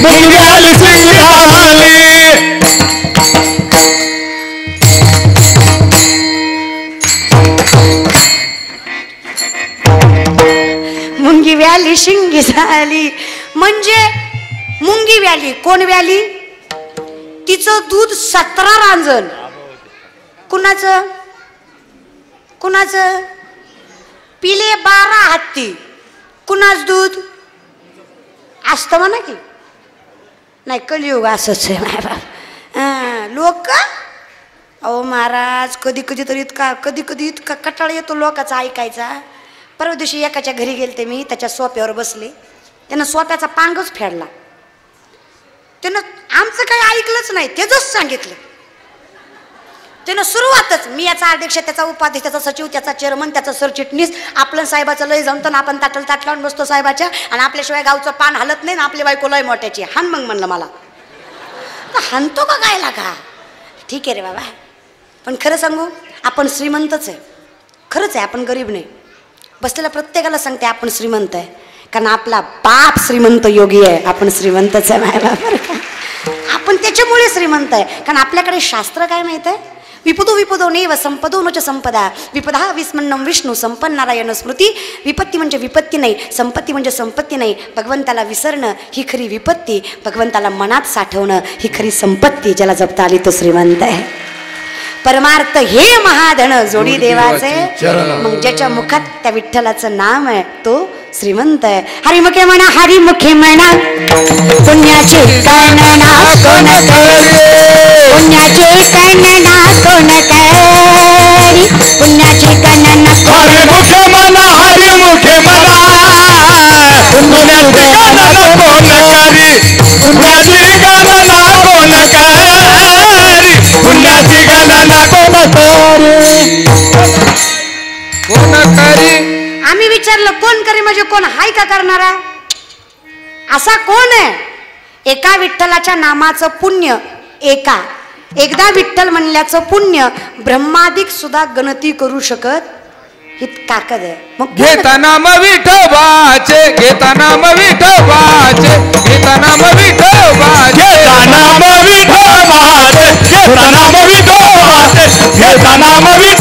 मुंगी व्याली शिंगी झाली. व्याली शिंगी झाली. म्हणजे मुंगी व्याली. कोण व्याली? तिचं दूध 17 रांजण. कुणाचं? कुणाचं? पिले 12 हत्ती. कुणाच दूध असतं म्हणा की नाही. कलियुग असंच आहे माय बाप. लोक अहो महाराज कधी कधी तर इतका कटाळा येतो लोकांचा ऐकायचा. परवा दिवशी एकाच्या घरी गेलते मी. त्याच्या सोप्यावर बसले. त्यानं सोप्याचा पांगच फेडला. त्यानं आमचं काही ऐकलंच नाही. त्याचंच सांगितलं. त्यानं सुरुवातच मी याचा अध्यक्ष, त्याचा उपाध्यक्ष, त्याचा सचिव, त्याचा चेअरमन, त्याचा सरचिटणीस. आपलं साहेबाचं लय जमतं ना. आपण ताट लावून बसतो साहेबाच्या. आणि आपल्याशिवाय गावचं पान हलत नाही ना. आपली बायको लय मोठ्याची. हान मग म्हणलं मला. हानतो का काय लागा? ठीक आहे रे बाबा. पण खरं सांगू आपण श्रीमंतच आहे. खरंच आहे. आपण गरीब नाही. बसलेल्या प्रत्येकाला सांगते आपण श्रीमंत आहे. कारण आपला बाप श्रीमंत योगी आहे. आपण श्रीमंतच आहे माय बाप. आपण त्याच्यामुळे श्रीमंत आहे. कारण आपल्याकडे शास्त्र काय माहित आहे? विपदो नैव संपदो न च संपदा. विपदा विस्मन्नम विष्णू संपन्नारायण स्मृती. विपत्ती म्हणजे विपत्ती नाही. संपत्ती म्हणजे संपत्ती नाही. भगवंताला विसरणं ही खरी विपत्ती. भगवंताला मनात साठवणं ही खरी संपत्ती. ज्याला जपता आली तो श्रीमंत आहे. परमार्थ हे महाधन जोडी देवाचे. मग ज्याच्या मुखात त्या विठ्ठलाचं नाम आहे तो श्रीमंत आहे. हरिमुखे म्हणा, हरिमुखे म्हणा, पुण्याची गणना कोण करी, पुण्याची गणना कोण करी, पुण्याची गणना. हरिमुखे म्हणा, हरिमुखे म्हणा, पुण्याची गणना कोण करी, पुण्याची गणना कोण करी, पुण्याची गणना कोण करी. आम्ही विचारलं कोण करी म्हणजे कोण हाय का करणारा? असा कोण आहे? एका विठ्ठलाच्या नामाचं पुण्य, एकदा विठ्ठल म्हणल्याचं पुण्य ब्रह्मादिक सुद्धा गणती करू शकत ही ताकद आहे. मग घेता नाम विठोबाचे, घेता नाम विठोबाचे, घेता नाम विठोबाचे, घेता नाम विठोबाचे, घेता नाम विठोबाचे, घेता नाम विठोबाचे.